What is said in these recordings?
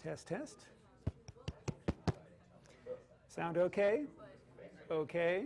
Test, test. Sound okay? Okay.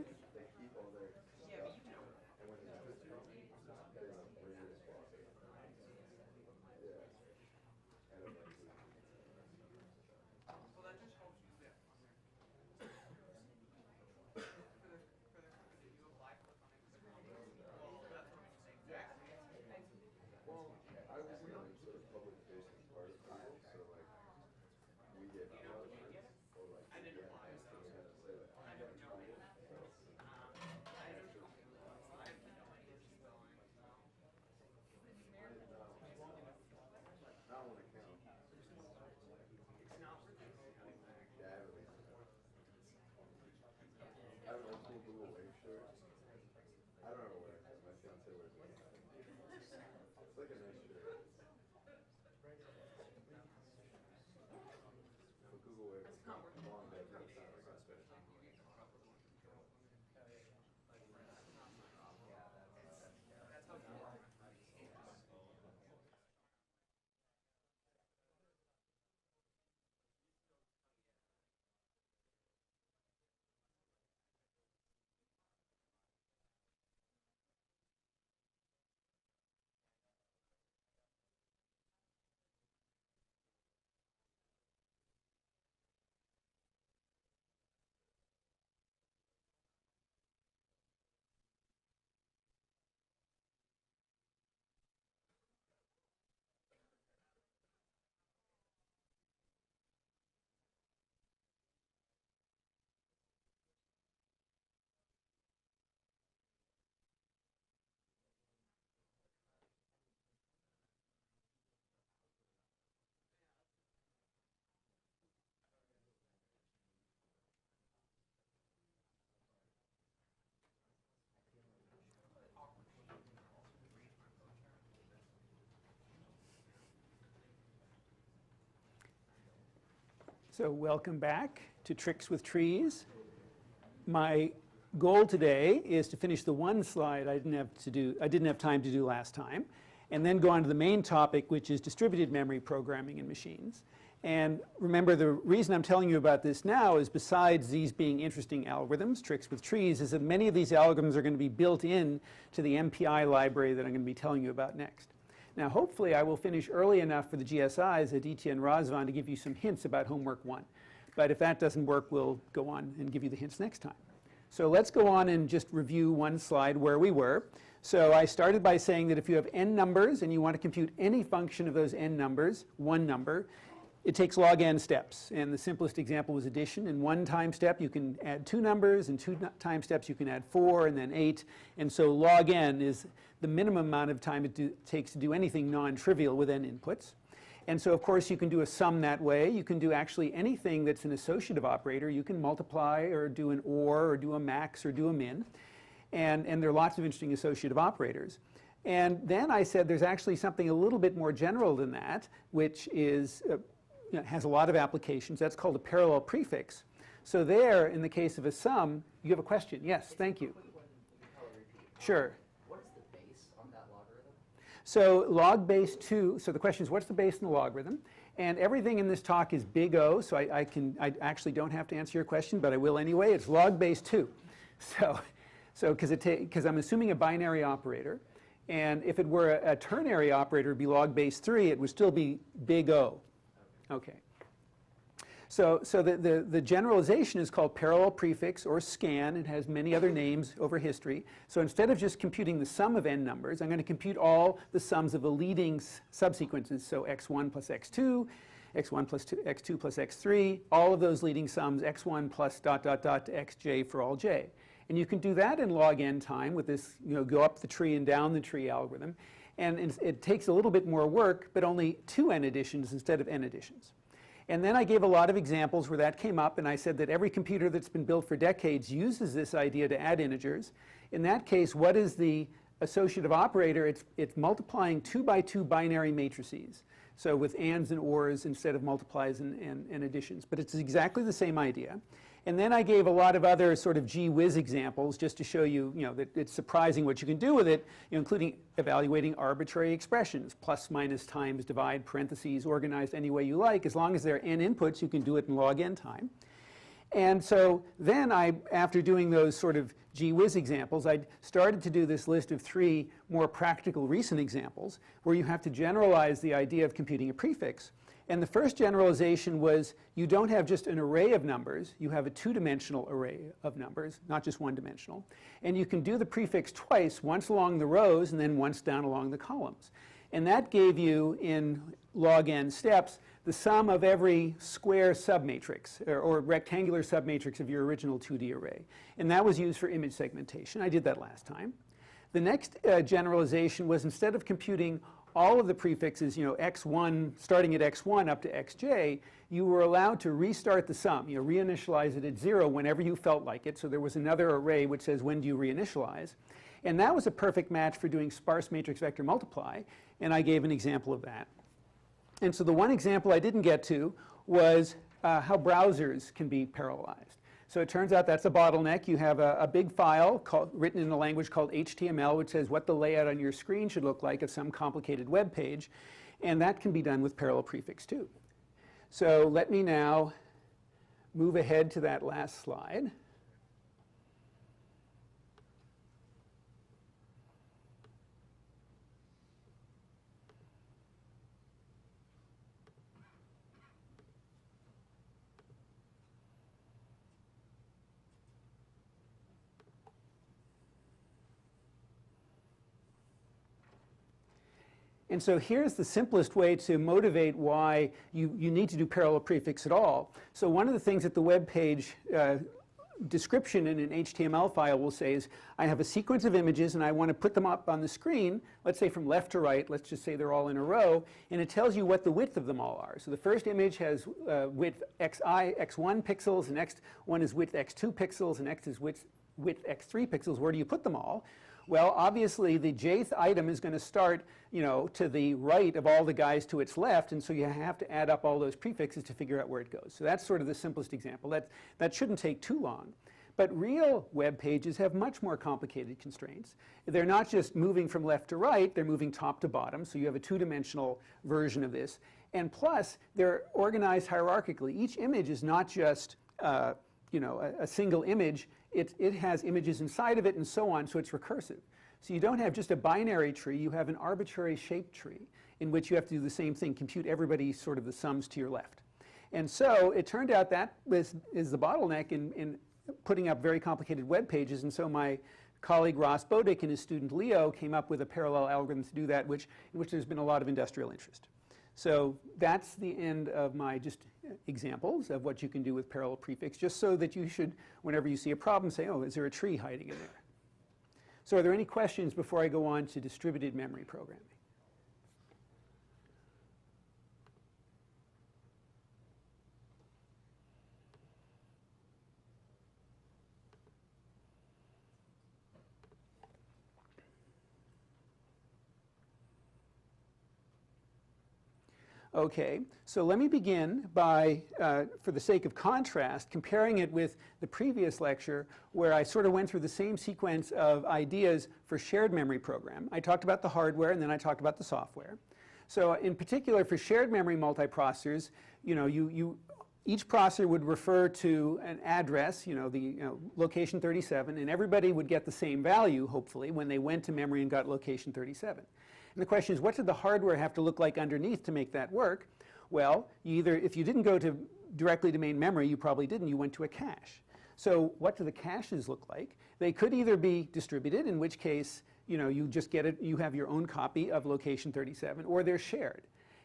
So welcome back to Tricks with Trees. My goal today is to finish the one slide I didn't have time to do last time, and then go on to the main topic, which is distributed memory programming in machines. And remember, the reason I'm telling you about this now is, besides these being interesting algorithms, Tricks with Trees, is that many of these algorithms are going to be built in to the MPI library that I'm going to be telling you about next. Now, hopefully, I will finish early enough for the GSIs, Aditya and Razvan, to give you some hints about homework 1. But if that doesn't work, we'll go on and give you the hints next time. So let's go on and just review one slide where we were. So I started by saying that if you have n numbers and you want to compute any function of those n numbers, one number, it takes log n steps. And the simplest example was addition. In one time step, you can add 2 numbers. In 2 time steps, you can add 4 and then 8. And so log n is the minimum amount of time it takes to do anything non-trivial with n inputs. And so, of course, you can do a sum that way. You can do actually anything that's an associative operator. You can multiply or do an or do a max or do a min. And there are lots of interesting associative operators. And then I said there's actually something a little bit more general than that, which is has a lot of applications. That's called a parallel prefix. So there, in the case of a sum, you have a question. Yes, thank you. Sure. What is the base on that logarithm? So log base 2, so the question is, what's the base in the logarithm? And everything in this talk is big O, so I actually don't have to answer your question, but I will anyway. It's log base 2. So because I'm assuming a binary operator, and if it were a ternary operator, it would be log base 3, it would still be big O. Okay. So the generalization is called parallel prefix or scan. It has many other names over history. So instead of just computing the sum of n numbers, I'm going to compute all the sums of the leading subsequences. So x1 plus x2, x1 plus x2 plus x3, all of those leading sums, x1 plus dot dot dot to xj for all j. And you can do that in log n time with this, go up the tree and down the tree algorithm. And it takes a little bit more work, but only 2n additions instead of n additions. And then I gave a lot of examples where that came up, and I said that every computer that's been built for decades uses this idea to add integers. In that case, what is the associative operator? It's multiplying 2 by 2 binary matrices. So with ands and ors instead of multiplies and additions. But it's exactly the same idea. And then I gave a lot of other sort of gee whiz examples just to show you, that it's surprising what you can do with it, including evaluating arbitrary expressions, plus, minus, times, divide, parentheses, organized any way you like. As long as there are n inputs, you can do it in log n time. And so then after doing those sort of gee whiz examples, I started to do this list of 3 more practical recent examples where you have to generalize the idea of computing a prefix. And the first generalization was you don't have just an array of numbers, you have a 2-dimensional array of numbers, not just 1-dimensional. And you can do the prefix twice, once along the rows and then once down along the columns. And that gave you, in log n steps, the sum of every square submatrix or rectangular submatrix of your original 2D array. And that was used for image segmentation. I did that last time. The next generalization was, instead of computing all of the prefixes, x1, starting at x1 up to xj, you were allowed to restart the sum, reinitialize it at 0 whenever you felt like it. So there was another array which says, when do you reinitialize? And that was a perfect match for doing sparse matrix vector multiply, and I gave an example of that. And so the one example I didn't get to was how browsers can be parallelized. So it turns out that's a bottleneck. You have a big file written in a language called HTML, which says what the layout on your screen should look like of some complicated web page. And that can be done with parallel prefix too. So let me now move ahead to that last slide. And so here's the simplest way to motivate why you need to do parallel prefix at all. So one of the things that the web page description in an HTML file will say is, I have a sequence of images and I want to put them up on the screen, let's say from left to right, let's just say they're all in a row, and it tells you what the width of them all are. So the first image has width x1 pixels, the next one is width x2 pixels, the next is width x3 pixels. Where do you put them all? Well, obviously, the jth item is going to start, to the right of all the guys to its left, and so you have to add up all those prefixes to figure out where it goes. So that's sort of the simplest example. That shouldn't take too long. But real web pages have much more complicated constraints. They're not just moving from left to right, they're moving top to bottom, so you have a 2-dimensional version of this. And plus, they're organized hierarchically. Each image is not just a single image. It has images inside of it and so on, so it's recursive. So you don't have just a binary tree, you have an arbitrary shaped tree in which you have to do the same thing, compute everybody's sort of the sums to your left. And so it turned out that is the bottleneck in putting up very complicated web pages, and so my colleague Ross Bodick and his student Leo came up with a parallel algorithm to do that, in which there's been a lot of industrial interest. So that's the end of my just examples of what you can do with parallel prefix, just so that you should, whenever you see a problem, say, oh, is there a tree hiding in there? So are there any questions before I go on to distributed memory programming? Okay, so let me begin by, for the sake of contrast, comparing it with the previous lecture where I sort of went through the same sequence of ideas for shared memory program. I talked about the hardware and then I talked about the software. So in particular for shared memory multiprocessors, each processor would refer to an address, location 37, and everybody would get the same value, hopefully, when they went to memory and got location 37. And the question is, what did the hardware have to look like underneath to make that work? Well, if you didn't go directly to main memory, you probably didn't, you went to a cache. So what do the caches look like? They could either be distributed, in which case, you just get it, you have your own copy of location 37, or they're shared.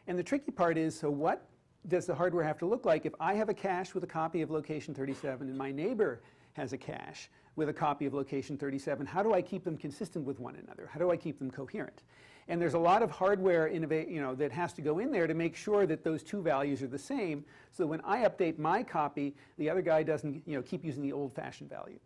And the tricky part is, so what does the hardware have to look like if I have a cache with a copy of location 37 and my neighbor has a cache with a copy of location 37? How do I keep them consistent with one another? How do I keep them coherent? And there's a lot of hardware that has to go in there to make sure that those two values are the same, so when I update my copy, the other guy doesn't keep using the old-fashioned value.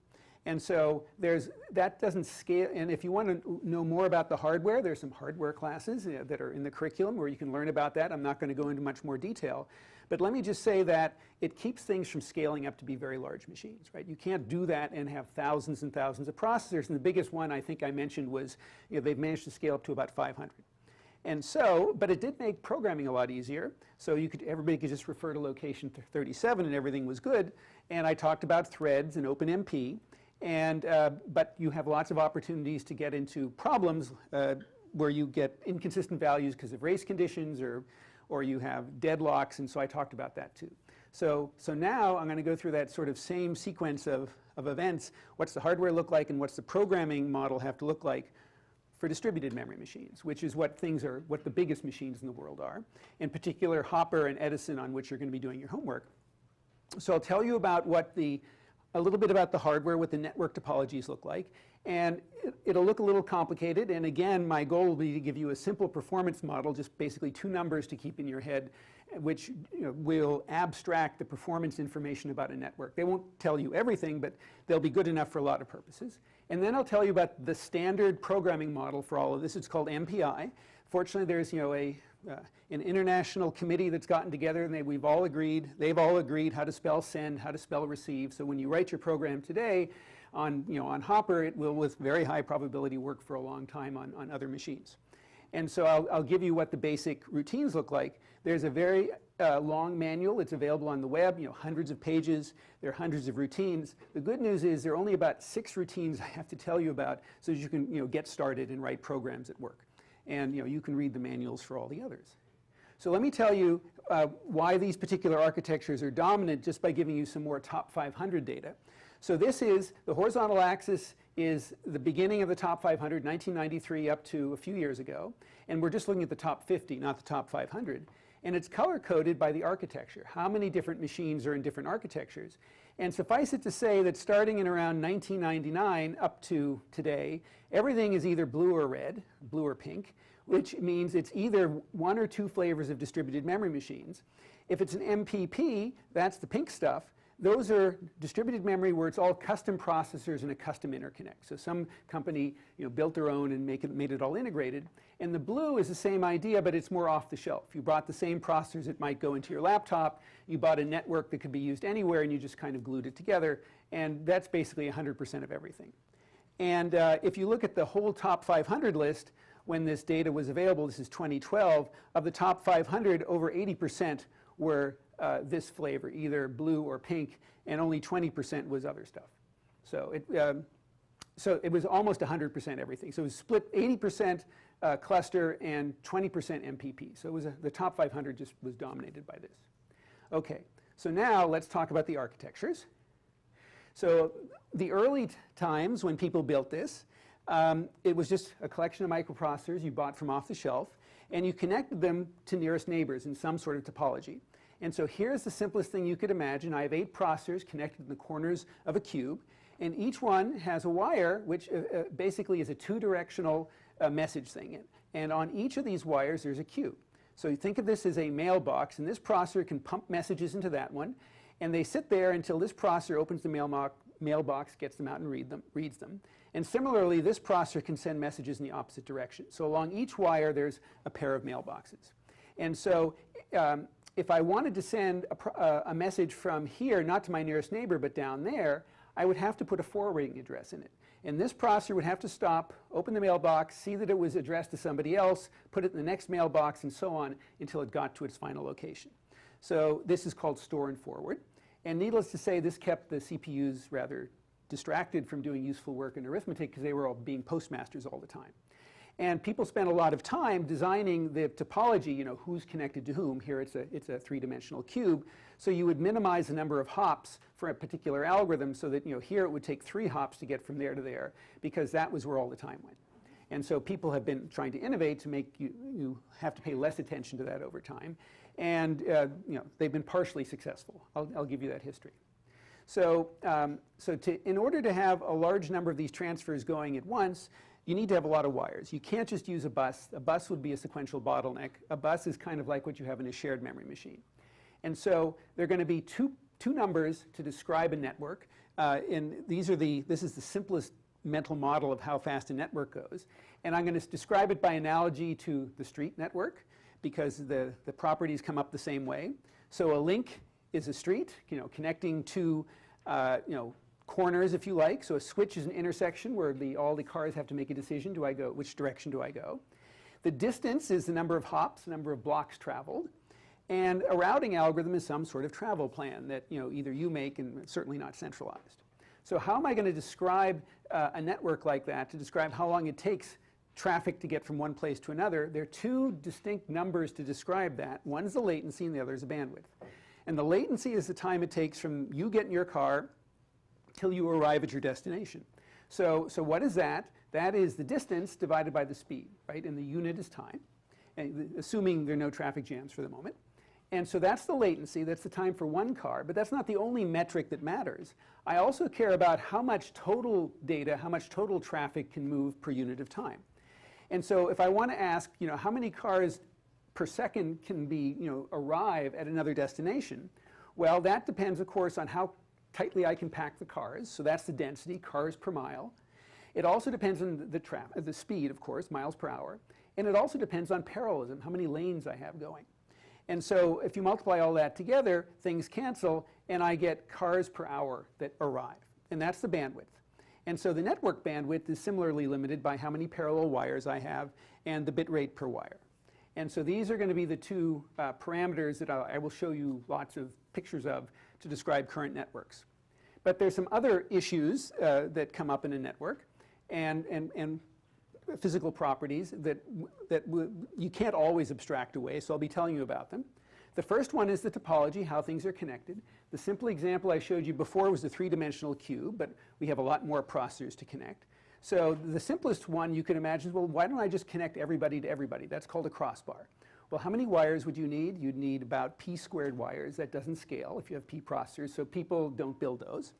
And so that doesn't scale. And if you want to know more about the hardware, there's some hardware classes that are in the curriculum where you can learn about that. I'm not going to go into much more detail. But let me just say that it keeps things from scaling up to be very large machines, right? You can't do that and have thousands and thousands of processors. And the biggest one I think I mentioned was, they've managed to scale up to about 500. And so, but it did make programming a lot easier. So everybody could just refer to location 37 and everything was good. And I talked about threads and OpenMP. But you have lots of opportunities to get into problems where you get inconsistent values because of race conditions or you have deadlocks, and so I talked about that too. So now I'm going to go through that sort of same sequence of events. What's the hardware look like and what's the programming model have to look like for distributed memory machines, which is what the biggest machines in the world are. In particular, Hopper and Edison, on which you're going to be doing your homework. So I'll tell you about a little bit about the hardware, what the network topologies look like. And it'll look a little complicated. And again, my goal will be to give you a simple performance model, just basically two numbers to keep in your head, which will abstract the performance information about a network. They won't tell you everything, but they'll be good enough for a lot of purposes. And then I'll tell you about the standard programming model for all of this. It's called MPI. Fortunately, there's an international committee that's gotten together, and they've all agreed how to spell send, how to spell receive. So when you write your program today on Hopper, it will with very high probability work for a long time on other machines. And so I'll give you what the basic routines look like. There's a very long manual. It's available on the web, hundreds of pages. There are hundreds of routines. The good news is there are only about 6 routines I have to tell you about so that you can get started and write programs at work. And you can read the manuals for all the others. So let me tell you why these particular architectures are dominant just by giving you some more top 500 data. So this is, the horizontal axis is the beginning of the top 500, 1993 up to a few years ago. And we're just looking at the top 50, not the top 500. And it's color-coded by the architecture. How many different machines are in different architectures? And suffice it to say that starting in around 1999 up to today, everything is either blue or red, blue or pink, which means it's either 1 or 2 flavors of distributed memory machines. If it's an MPP, that's the pink stuff. Those are distributed memory where it's all custom processors and a custom interconnect. So some company built their own and made it all integrated. And the blue is the same idea, but it's more off the shelf. You bought the same processors that might go into your laptop. You bought a network that could be used anywhere, and you just kind of glued it together. And that's basically 100% of everything. And if you look at the whole top 500 list, when this data was available, this is 2012, of the top 500, over 80% were this flavor, either blue or pink, and only 20% was other stuff. So it was almost 100% everything. So it was split 80% cluster and 20% MPP. So it was the top 500 just was dominated by this. Okay, so now let's talk about the architectures. So the early times when people built this, it was just a collection of microprocessors you bought from off the shelf, and you connected them to nearest neighbors in some sort of topology. And so here's the simplest thing you could imagine. I have 8 processors connected in the corners of a cube, and each one has a wire which basically is a 2-directional message thing. And on each of these wires there's a cube. So you think of this as a mailbox, and this processor can pump messages into that one, and they sit there until this processor opens the mailbox, gets them out and reads them. And similarly, this processor can send messages in the opposite direction. So along each wire there's a pair of mailboxes. And so if I wanted to send a message from here, not to my nearest neighbor, but down there, I would have to put a forwarding address in it. And this processor would have to stop, open the mailbox, see that it was addressed to somebody else, put it in the next mailbox, and so on until it got to its final location. So this is called store and forward. And needless to say, this kept the CPUs rather distracted from doing useful work in arithmetic because they were all being postmasters all the time. And people spent a lot of time designing the topology, who's connected to whom. Here it's a 3-dimensional cube. So you would minimize the number of hops for a particular algorithm so that here it would take 3 hops to get from there to there, because that was where all the time went. And so people have been trying to innovate to make you have to pay less attention to that over time. And they've been partially successful. I'll give you that history. So, in order to have a large number of these transfers going at once, you need to have a lot of wires. You can't just use a bus. A bus would be a sequential bottleneck. A bus is kind of like what you have in a shared memory machine. And so there are going to be two numbers to describe a network. This is the simplest mental model of how fast a network goes. And I'm going to describe it by analogy to the street network, because the properties come up the same way. So a link is a street, connecting two, corners, if you like. So a switch is an intersection where all the cars have to make a decision. Which direction do I go? The distance is the number of hops, the number of blocks traveled. And a routing algorithm is some sort of travel plan that either you make, and certainly not centralized. So how am I going to describe a network like that, to describe how long it takes traffic to get from one place to another? There are two distinct numbers to describe that. One is the latency and the other is the bandwidth. And the latency is the time it takes from you get in your car till you arrive at your destination. So what is that? That is the distance divided by the speed, right? And the unit is time, and assuming there are no traffic jams for the moment. And so that's the latency, that's the time for one car, but that's not the only metric that matters. I also care about how much total data, how much total traffic can move per unit of time. And so if I want to ask, how many cars per second can arrive at another destination, well, that depends, of course, on how tightly I can pack the cars. So that's the density, cars per mile. It also depends on the speed, of course, miles per hour. And it also depends on parallelism, how many lanes I have going. And so if you multiply all that together, things cancel, and I get cars per hour that arrive. And that's the bandwidth. And so the network bandwidth is similarly limited by how many parallel wires I have and the bit rate per wire. And so these are going to be the two parameters that I will show you lots of pictures of to describe current networks. But there's some other issues that come up in a network and physical properties that you can't always abstract away, so I'll be telling you about them. The first one is the topology, how things are connected. The simple example I showed you before was a three-dimensional cube, but we have a lot more processors to connect. So the simplest one you can imagine is, well, why don't I just connect everybody to everybody? That's called a crossbar. Well, how many wires would you need? You'd need about p squared wires. That doesn't scale if you have p processors, so people don't build those.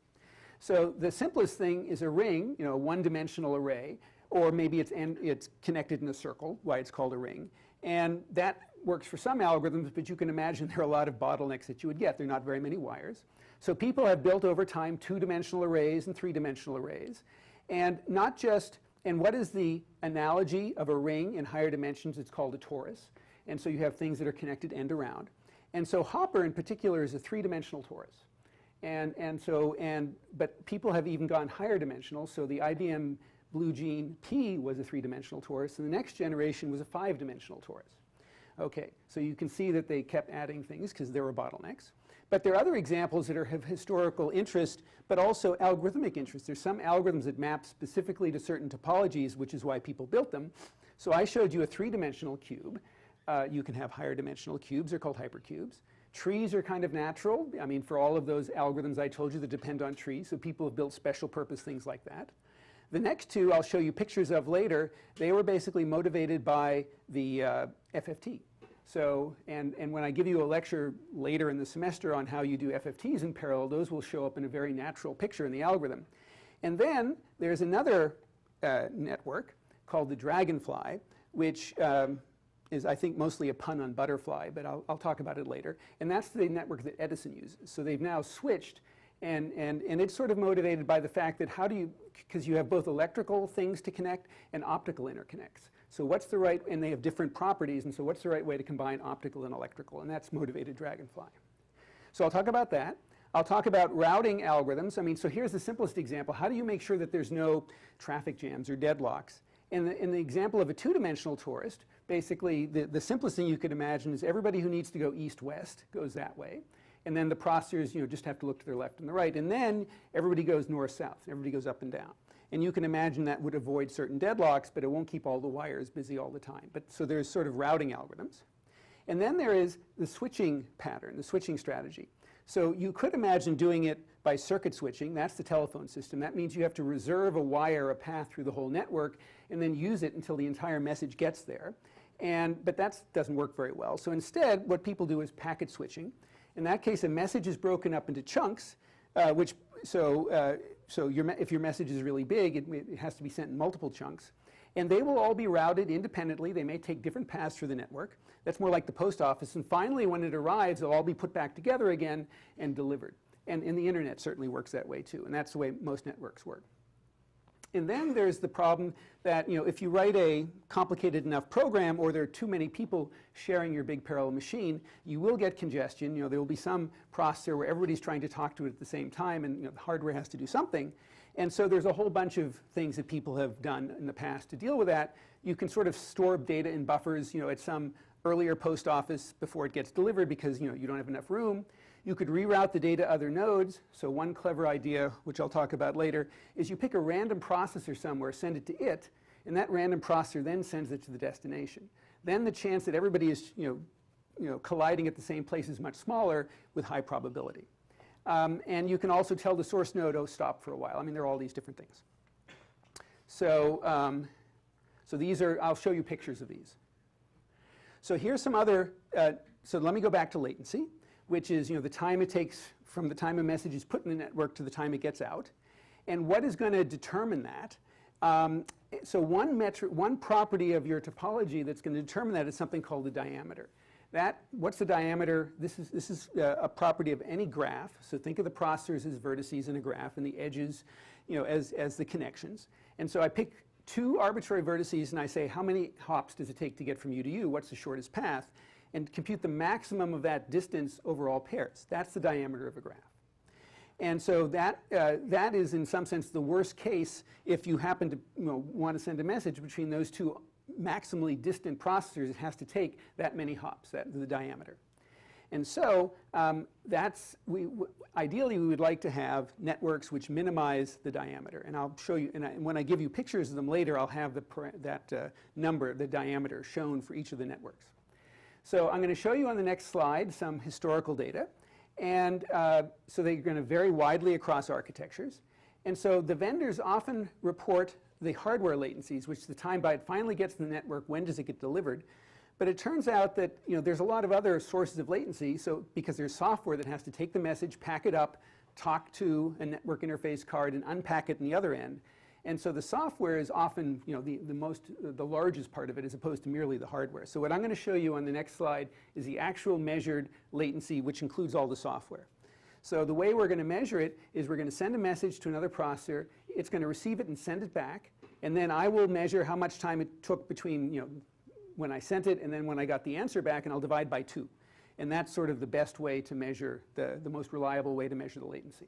So the simplest thing is a ring, a one-dimensional array, or maybe it's connected in a circle, why it's called a ring. And that works for some algorithms, but you can imagine there are a lot of bottlenecks that you would get. There are not very many wires. So people have built over time two-dimensional arrays and three-dimensional arrays. And what is the analogy of a ring in higher dimensions? It's called a torus. And so you have things that are connected end around. And so Hopper in particular is a three-dimensional torus. But people have even gone higher dimensional. So the IBM Blue Gene P was a three-dimensional torus, and the next generation was a five-dimensional torus. Okay, so you can see that they kept adding things because there were bottlenecks. But there are other examples that have historical interest, but also algorithmic interest. There's some algorithms that map specifically to certain topologies, which is why people built them. So I showed you a three-dimensional cube. You can have higher dimensional cubes. They're called hypercubes. Trees are kind of natural. I mean, for all of those algorithms I told you that depend on trees, so people have built special purpose things like that. The next two I'll show you pictures of later. They were basically motivated by the FFT. So, and when I give you a lecture later in the semester on how you do FFTs in parallel, those will show up in a very natural picture in the algorithm. And then there's another network called the Dragonfly, which is, I think, mostly a pun on butterfly, but I'll talk about it later. And that's the network that Edison uses. So they've now switched, and it's sort of motivated by the fact that because you have both electrical things to connect and optical interconnects. So and they have different properties, and so what's the right way to combine optical and electrical? And that's motivated Dragonfly. So I'll talk about that. I'll talk about routing algorithms. I mean, so here's the simplest example. How do you make sure that there's no traffic jams or deadlocks? In the example of a two-dimensional torus, basically the simplest thing you could imagine is everybody who needs to go east-west goes that way. And then the processors just have to look to their left and the right. And then everybody goes north-south. Everybody goes up and down. And you can imagine that would avoid certain deadlocks, but it won't keep all the wires busy all the time. So there's sort of routing algorithms. And then there is the switching pattern, the switching strategy. So you could imagine doing it by circuit switching. That's the telephone system. That means you have to reserve a wire, a path through the whole network, and then use it until the entire message gets there. But that doesn't work very well. So instead, what people do is packet switching. In that case, a message is broken up into chunks, if your message is really big, it has to be sent in multiple chunks. And they will all be routed independently. They may take different paths through the network. That's more like the post office. And finally, when it arrives, they'll all be put back together again and delivered. And the internet certainly works that way too, and that's the way most networks work. And then there's the problem that, if you write a complicated enough program, or there are too many people sharing your big parallel machine, you will get congestion. There will be some processor where everybody's trying to talk to it at the same time, and the hardware has to do something. And so there's a whole bunch of things that people have done in the past to deal with that. You can sort of store data in buffers, at some earlier post office before it gets delivered, because you don't have enough room. You could reroute the data to other nodes. So one clever idea, which I'll talk about later, is you pick a random processor somewhere, send it to it, and that random processor then sends it to the destination. Then the chance that everybody is colliding at the same place is much smaller with high probability. And you can also tell the source node, oh, stop for a while. I mean, there are all these different things. So, so these are, I'll show you pictures of these. So here's some other, so let me go back to latency, which is the time it takes from the time a message is put in the network to the time it gets out. And what is going to determine that? So one property of your topology that's going to determine that is something called the diameter. What's the diameter? This is a property of any graph. So think of the processors as vertices in a graph, and the edges as the connections. And so I pick two arbitrary vertices, and I say, how many hops does it take to get from U to U? What's the shortest path? And compute the maximum of that distance over all pairs. That's the diameter of a graph. And so that is, in some sense, the worst case if you happen to want to send a message between those two maximally distant processors. It has to take that many hops, the diameter. And so ideally, we would like to have networks which minimize the diameter. And I'll show you, and when I give you pictures of them later, I'll have that number, the diameter, shown for each of the networks. So I'm going to show you on the next slide some historical data. And so they're going to vary widely across architectures. And so the vendors often report the hardware latencies, which is the time by it finally gets to the network, when does it get delivered. But it turns out that there's a lot of other sources of latency, so because there's software that has to take the message, pack it up, talk to a network interface card, and unpack it in the other end. And so the software is often the largest part of it, as opposed to merely the hardware. So what I'm going to show you on the next slide is the actual measured latency, which includes all the software. So the way we're going to measure it is we're going to send a message to another processor. It's going to receive it and send it back. And then I will measure how much time it took between when I sent it and then when I got the answer back, and I'll divide by 2. And that's sort of the best way to measure, the most reliable way to measure the latency.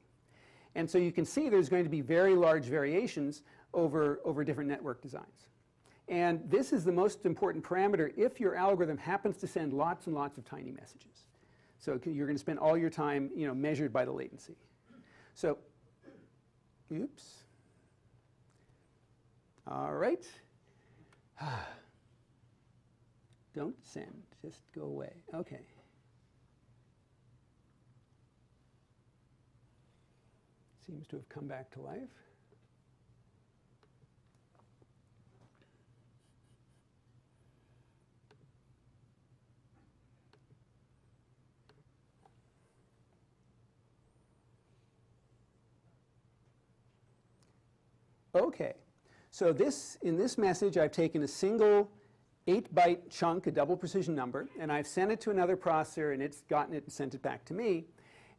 And so you can see there's going to be very large variations over different network designs. And this is the most important parameter if your algorithm happens to send lots and lots of tiny messages. So you're going to spend all your time measured by the latency. So, oops. All right. Don't send, just go away. Okay. Seems to have come back to life. Okay, so in this message, I've taken a single 8-byte chunk, a double precision number, and I've sent it to another processor, and it's gotten it and sent it back to me.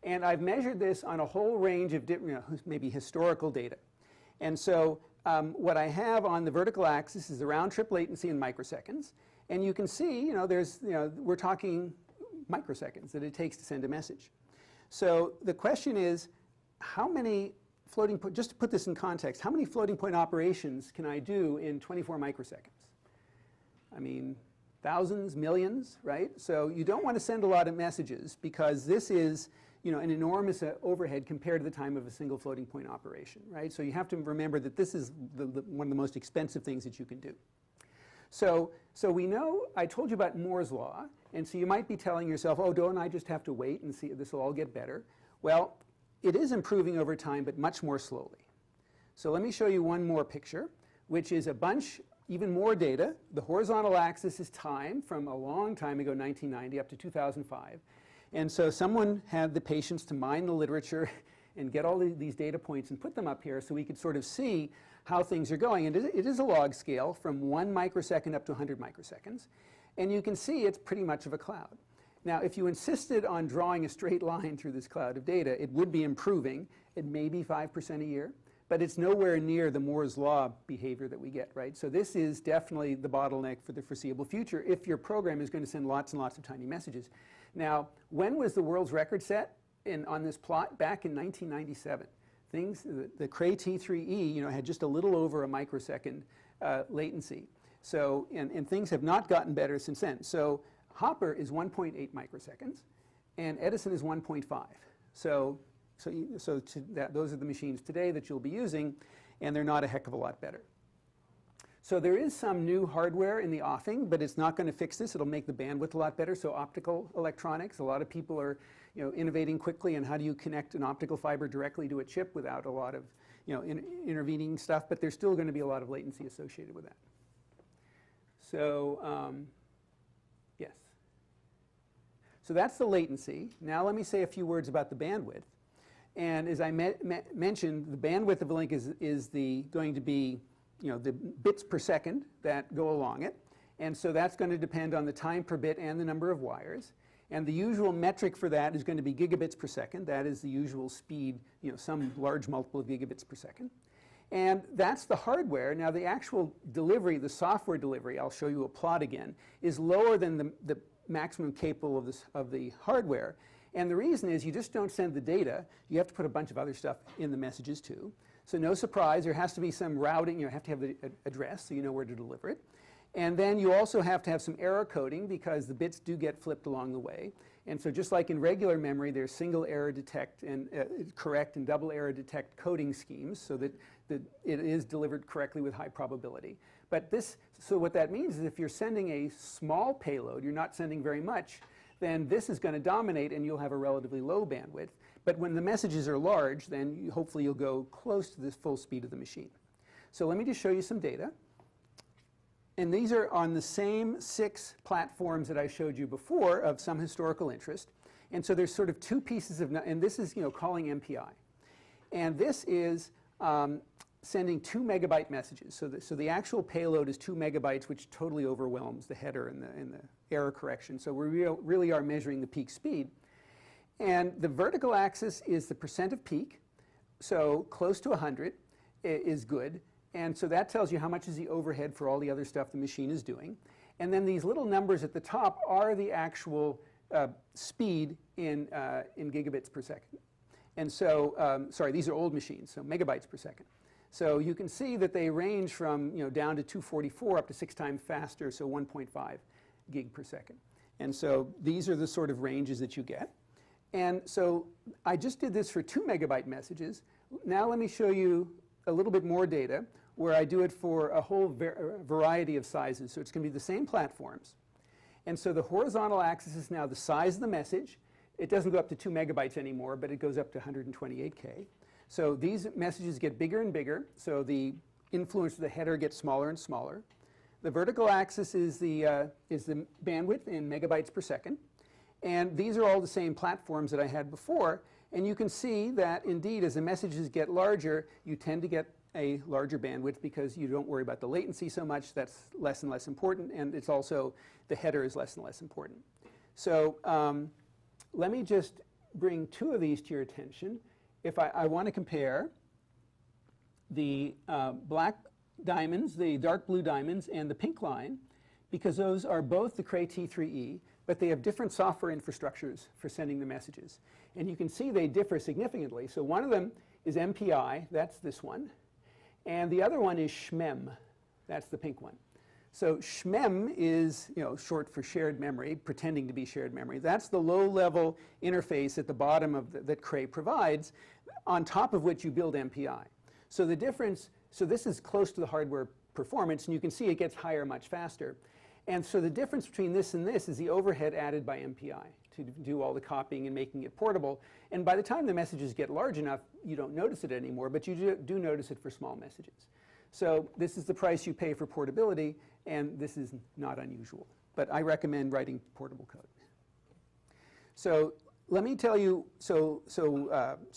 And I've measured this on a whole range of maybe historical data. And so what I have on the vertical axis is the round-trip latency in microseconds. And you can see, we're talking microseconds that it takes to send a message. So the question is, how many floating point, just to put this in context, how many floating point operations can I do in 24 microseconds? I mean, thousands, millions, right? So you don't want to send a lot of messages, because this is an enormous overhead compared to the time of a single floating point operation, right? So you have to remember that this is one of the most expensive things that you can do. So we know, I told you about Moore's law, and so you might be telling yourself, oh, don't I just have to wait and see this will all get better? Well, it is improving over time, but much more slowly. So let me show you one more picture, which is a bunch, even more data. The horizontal axis is time from a long time ago, 1990, up to 2005. And so someone had the patience to mine the literature and get all these data points and put them up here so we could sort of see how things are going. And it is a log scale from 1 microsecond up to 100 microseconds. And you can see it's pretty much of a cloud. Now, if you insisted on drawing a straight line through this cloud of data, it would be improving. It may be 5% a year, but it's nowhere near the Moore's law behavior that we get, right? So this is definitely the bottleneck for the foreseeable future if your program is going to send lots and lots of tiny messages. Now, when was the world's record set on this plot? Back in 1997. The Cray T3E, had just a little over a microsecond latency. So, and things have not gotten better since then. So Hopper is 1.8 microseconds, and Edison is 1.5. Those are the machines today that you'll be using, and they're not a heck of a lot better. So there is some new hardware in the offing, but it's not going to fix this. It'll make the bandwidth a lot better. So optical electronics, a lot of people are innovating quickly on how do you connect an optical fiber directly to a chip without a lot of intervening stuff, but there's still going to be a lot of latency associated with that. So yes. So that's the latency. Now let me say a few words about the bandwidth. And as I mentioned, the bandwidth of a link is going to be the bits per second that go along it. And so that's going to depend on the time per bit and the number of wires. And the usual metric for that is going to be gigabits per second. That is the usual speed, some large multiple of gigabits per second. And that's the hardware. Now the actual delivery, the software delivery, I'll show you a plot again, is lower than the maximum capable of the hardware. And the reason is you just don't send the data. You have to put a bunch of other stuff in the messages too. So no surprise, there has to be some routing. You have to have the address so you know where to deliver it. And then you also have to have some error coding because the bits do get flipped along the way. And so just like in regular memory, there's single error detect and correct and double error detect coding schemes so that it is delivered correctly with high probability. But so what that means is if you're sending a small payload, you're not sending very much, then this is going to dominate and you'll have a relatively low bandwidth. But when the messages are large, then hopefully you'll go close to the full speed of the machine. So let me just show you some data. And these are on the same 6 platforms that I showed you before of some historical interest. And so there's sort of 2 pieces of, and this is calling MPI. And this is sending 2 megabyte messages. So the actual payload is 2 megabytes, which totally overwhelms the header and the error correction. So we really are measuring the peak speed. And the vertical axis is the percent of peak. So close to 100 is good. And so that tells you how much is the overhead for all the other stuff the machine is doing. And then these little numbers at the top are the actual speed in gigabits per second. And so, sorry, these are old machines, so megabytes per second. So you can see that they range from down to 244 up to 6 times faster, so 1.5 gig per second. And so these are the sort of ranges that you get. And so I just did this for 2 megabyte messages. Now let me show you a little bit more data where I do it for a whole variety of sizes. So it's going to be the same platforms. And so the horizontal axis is now the size of the message. It doesn't go up to 2 megabytes anymore, but it goes up to 128K. So these messages get bigger and bigger. So the influence of the header gets smaller and smaller. The vertical axis is the bandwidth in megabytes per second. And these are all the same platforms that I had before. And you can see that, indeed, as the messages get larger, you tend to get a larger bandwidth because you don't worry about the latency so much. That's less and less important. And it's also, the header is less and less important. So let me just bring 2 of these to your attention. If I want to compare the black diamonds, the dark blue diamonds, and the pink line, because those are both the Cray T3E, but they have different software infrastructures for sending the messages. And you can see they differ significantly. So one of them is MPI, that's this one. And the other one is SHMEM, that's the pink one. So SHMEM is short for shared memory, pretending to be shared memory. That's the low-level interface at the bottom of that Cray provides, on top of which you build MPI. So the difference, so this is close to the hardware performance, and you can see it gets higher much faster. And so the difference between this and this is the overhead added by MPI to do all the copying and making it portable. And by the time the messages get large enough, you don't notice it anymore, but you do notice it for small messages. So this is the price you pay for portability, and this is not unusual. But I recommend writing portable code. So let me tell you, so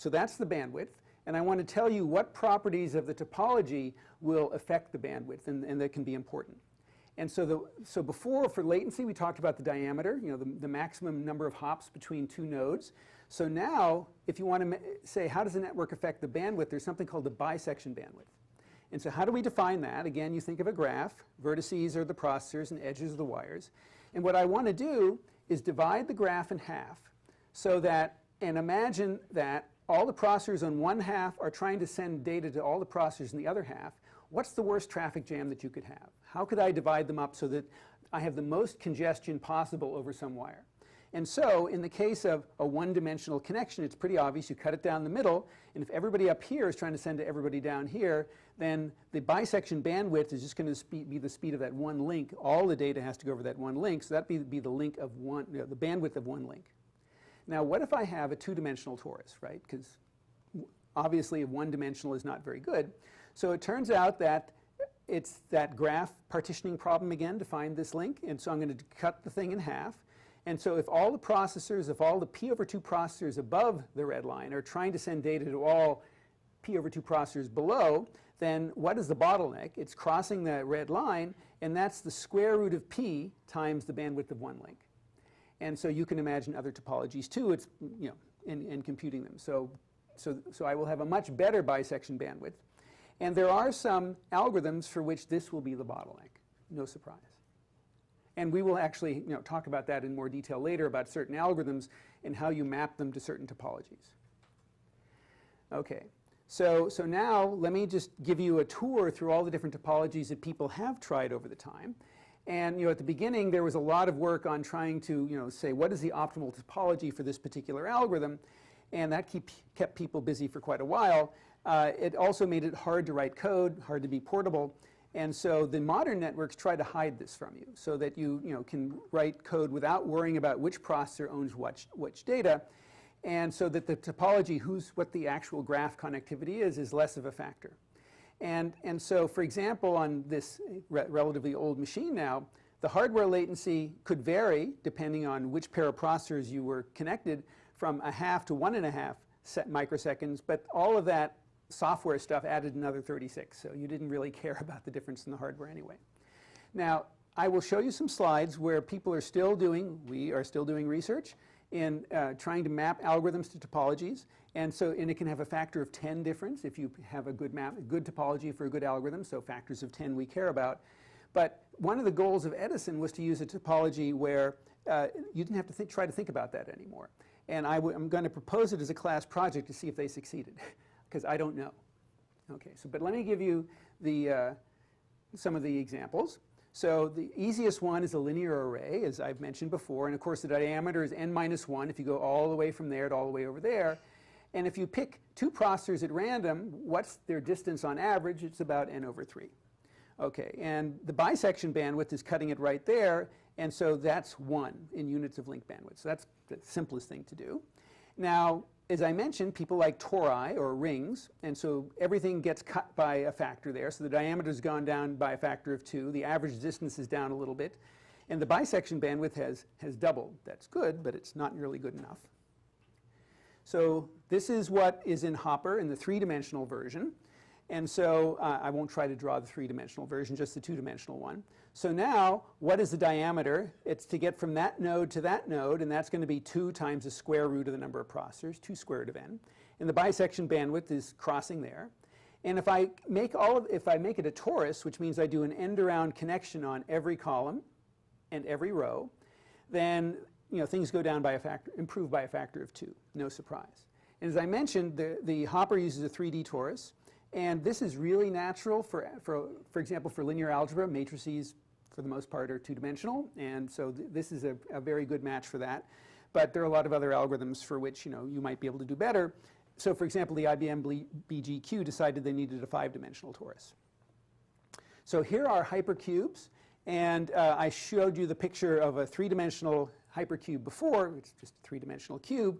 that's the bandwidth. And I want to tell you what properties of the topology will affect the bandwidth, and that can be important. And so before, for latency we talked about the diameter, the maximum number of hops between two nodes. So now, if you want to say, how does the network affect the bandwidth, there's something called the bisection bandwidth. And so how do we define that? Again, you think of a graph. Vertices are the processors and edges are the wires. And what I want to do is divide the graph in half so that, and imagine that all the processors on one half are trying to send data to all the processors in the other half. What's the worst traffic jam that you could have? How could I divide them up so that I have the most congestion possible over some wire? And so in the case of a one-dimensional connection, it's pretty obvious. You cut it down the middle, and if everybody up here is trying to send to everybody down here, then the bisection bandwidth is just going to be the speed of that one link. All the data has to go over that one link, so that would be the link of one, the bandwidth of one link. Now, what if I have a two-dimensional torus, right? Because obviously one-dimensional is not very good. So it turns out that it's that graph partitioning problem again to find this link, and so I'm going to cut the thing in half. And so if all the processors, if all the p over 2 processors above the red line are trying to send data to all p over 2 processors below, then what is the bottleneck? It's crossing the red line, and that's the square root of p times the bandwidth of one link. And so you can imagine other topologies too. It's in computing them. So I will have a much better bisection bandwidth. And there are some algorithms for which this will be the bottleneck. No surprise. And we will actually talk about that in more detail later, about certain algorithms and how you map them to certain topologies. Okay, so now let me just give you a tour through all the different topologies that people have tried over the time. And at the beginning there was a lot of work on trying to say what is the optimal topology for this particular algorithm, and that kept people busy for quite a while. It also made it hard to write code, hard to be portable. And so the modern networks try to hide this from you so that you can write code without worrying about which processor owns which data, and so that the topology, what the actual graph connectivity is less of a factor. And so, for example, on this relatively old machine now, the hardware latency could vary depending on which pair of processors you were connected from 0.5 to 1.5 microseconds, but all of that software stuff added another 36, so you didn't really care about the difference in the hardware anyway. Now, I will show you some slides where we are still doing research in trying to map algorithms to topologies, and it can have a factor of 10 difference if you have a good topology for a good algorithm, so factors of 10 we care about. But one of the goals of Edison was to use a topology where you didn't have to try to think about that anymore. And I'm going to propose it as a class project to see if they succeeded. Because I don't know. Okay, but let me give you some of the examples. So the easiest one is a linear array, as I've mentioned before, and of course the diameter is n-1 if you go all the way from there to all the way over there. And if you pick two processors at random, what's their distance on average? It's about n over 3. Okay, and the bisection bandwidth is cutting it right there, and so that's 1 in units of link bandwidth. So that's the simplest thing to do. Now, as I mentioned, people like tori, or rings, and so everything gets cut by a factor there. So the diameter's gone down by a factor of 2. The average distance is down a little bit. And the bisection bandwidth has doubled. That's good, but it's not nearly good enough. So this is what is in Hopper in the 3-dimensional version. And so I won't try to draw the 3-dimensional version, just the 2-dimensional one. So now, what is the diameter? It's to get from that node to that node, and that's going to be 2 times the square root of the number of processors, 2 square root of n. And the bisection bandwidth is crossing there. And if I make it a torus, which means I do an end-around connection on every column and every row, then things go down by a factor, improve by a factor of 2. No surprise. And as I mentioned, the Hopper uses a 3D torus. And this is really natural for example, for linear algebra. Matrices, for the most part, are 2-dimensional. And so this is a very good match for that. But there are a lot of other algorithms for which you might be able to do better. So for example, the IBM BGQ decided they needed a 5-dimensional torus. So here are hypercubes. And I showed you the picture of a 3-dimensional hypercube before. It's just a 3-dimensional cube.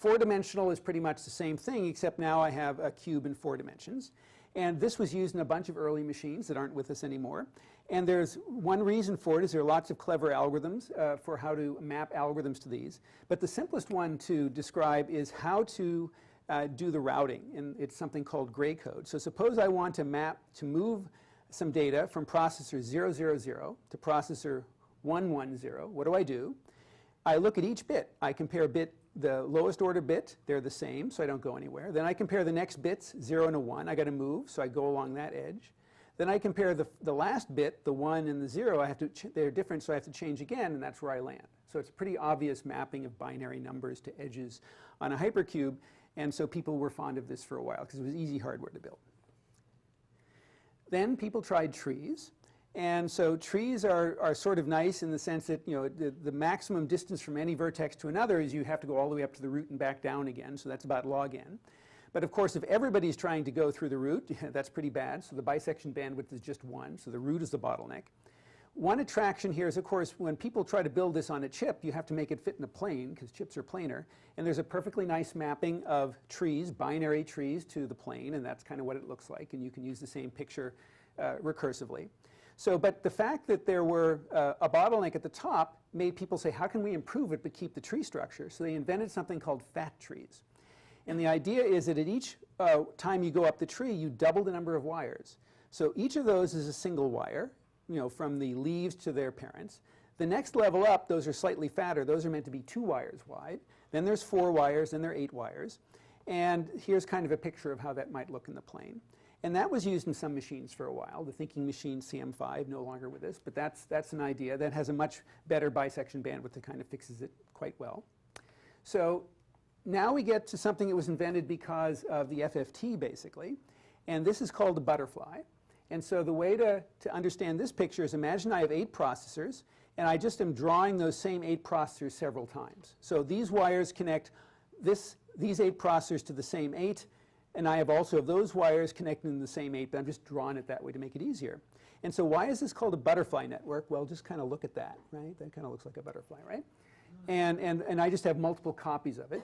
4-dimensional is pretty much the same thing, except now I have a cube in 4 dimensions. And this was used in a bunch of early machines that aren't with us anymore. And there's one reason for it is there are lots of clever algorithms for how to map algorithms to these. But the simplest one to describe is how to do the routing. And it's something called gray code. So suppose I want to move some data from processor 000 to processor 110, what do? I look at each bit. I compare the lowest order bit, they're the same, so I don't go anywhere. Then I compare the next bits, 0 and a 1. I got to move, so I go along that edge. Then I compare the last bit, the 1 and the 0. They're different, so I have to change again, and that's where I land. So it's a pretty obvious mapping of binary numbers to edges on a hypercube, and so people were fond of this for a while because it was easy hardware to build. Then people tried trees. And so trees are sort of nice in the sense that, you know, the maximum distance from any vertex to another is you have to go all the way up to the root and back down again. So that's about log n. But of course, if everybody's trying to go through the root, that's pretty bad. So the bisection bandwidth is just 1. So the root is the bottleneck. One attraction here is, of course, when people try to build this on a chip, you have to make it fit in a plane because chips are planar. And there's a perfectly nice mapping of trees, binary trees, to the plane. And that's kind of what it looks like. And you can use the same picture recursively. So, but the fact that there were a bottleneck at the top made people say, how can we improve it but keep the tree structure? So they invented something called fat trees. And the idea is that at each time you go up the tree, you double the number of wires. So each of those is a single wire, you know, from the leaves to their parents. The next level up, those are slightly fatter. Those are meant to be 2 wires wide. Then there's 4 wires, then there are 8 wires. And here's kind of a picture of how that might look in the plane. And that was used in some machines for a while. The thinking machine CM5, no longer with us, but that's an idea that has a much better bisection bandwidth that kind of fixes it quite well. So now we get to something that was invented because of the FFT, basically. And this is called a butterfly. And so the way to understand this picture is imagine I have 8 processors, and I just am drawing those same 8 processors several times. So these wires connect these 8 processors to the same 8. And I have also those wires connected in the same 8, but I'm just drawing it that way to make it easier. And so why is this called a butterfly network? Well, just kind of look at that, right? That kind of looks like a butterfly, right? And I just have multiple copies of it.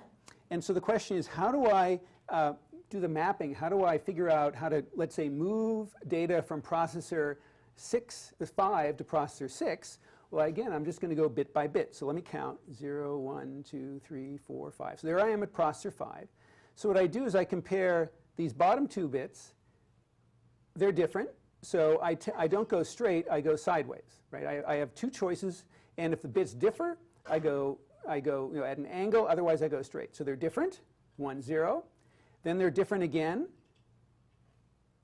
And so the question is, how do I do the mapping? How do I figure out how to, let's say, move data from processor 5 to processor 6? Well, again, I'm just going to go bit by bit. So let me count 0, 1, 2, 3, 4, 5. So there I am at processor 5. So what I do is I compare these bottom 2 bits. They're different. So I don't go straight, I go sideways, right? I have 2 choices, and if the bits differ, I go you know, at an angle, otherwise I go straight. So they're different, 1, 0. Then they're different again.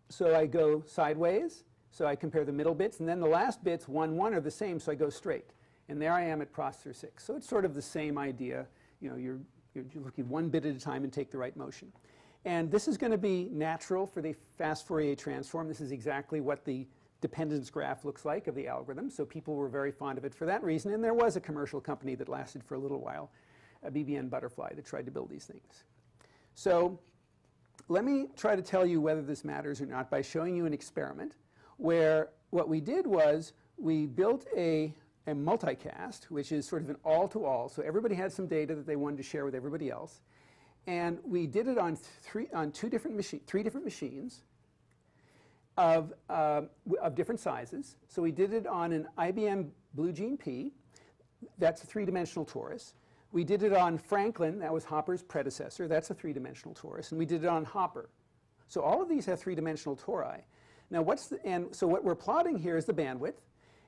So I go sideways. So I compare the middle bits, and then the last bits, 1, 1, are the same, so I go straight. And there I am at processor 6. So it's sort of the same idea. You know, you're looking 1 bit at a time and take the right motion. And this is going to be natural for the fast Fourier transform. This is exactly what the dependence graph looks like of the algorithm. So people were very fond of it for that reason. And there was a commercial company that lasted for a little while, a BBN Butterfly, that tried to build these things. So let me try to tell you whether this matters or not by showing you an experiment where what we did was we built a multicast, which is sort of an all-to-all. So everybody had some data that they wanted to share with everybody else. And we did it on three different machines of different sizes. So we did it on an IBM Blue Gene P. That's a 3-dimensional torus. We did it on Franklin. That was Hopper's predecessor. That's a 3-dimensional torus. And we did it on Hopper. So all of these have 3-dimensional tori. Now, so what we're plotting here is the bandwidth.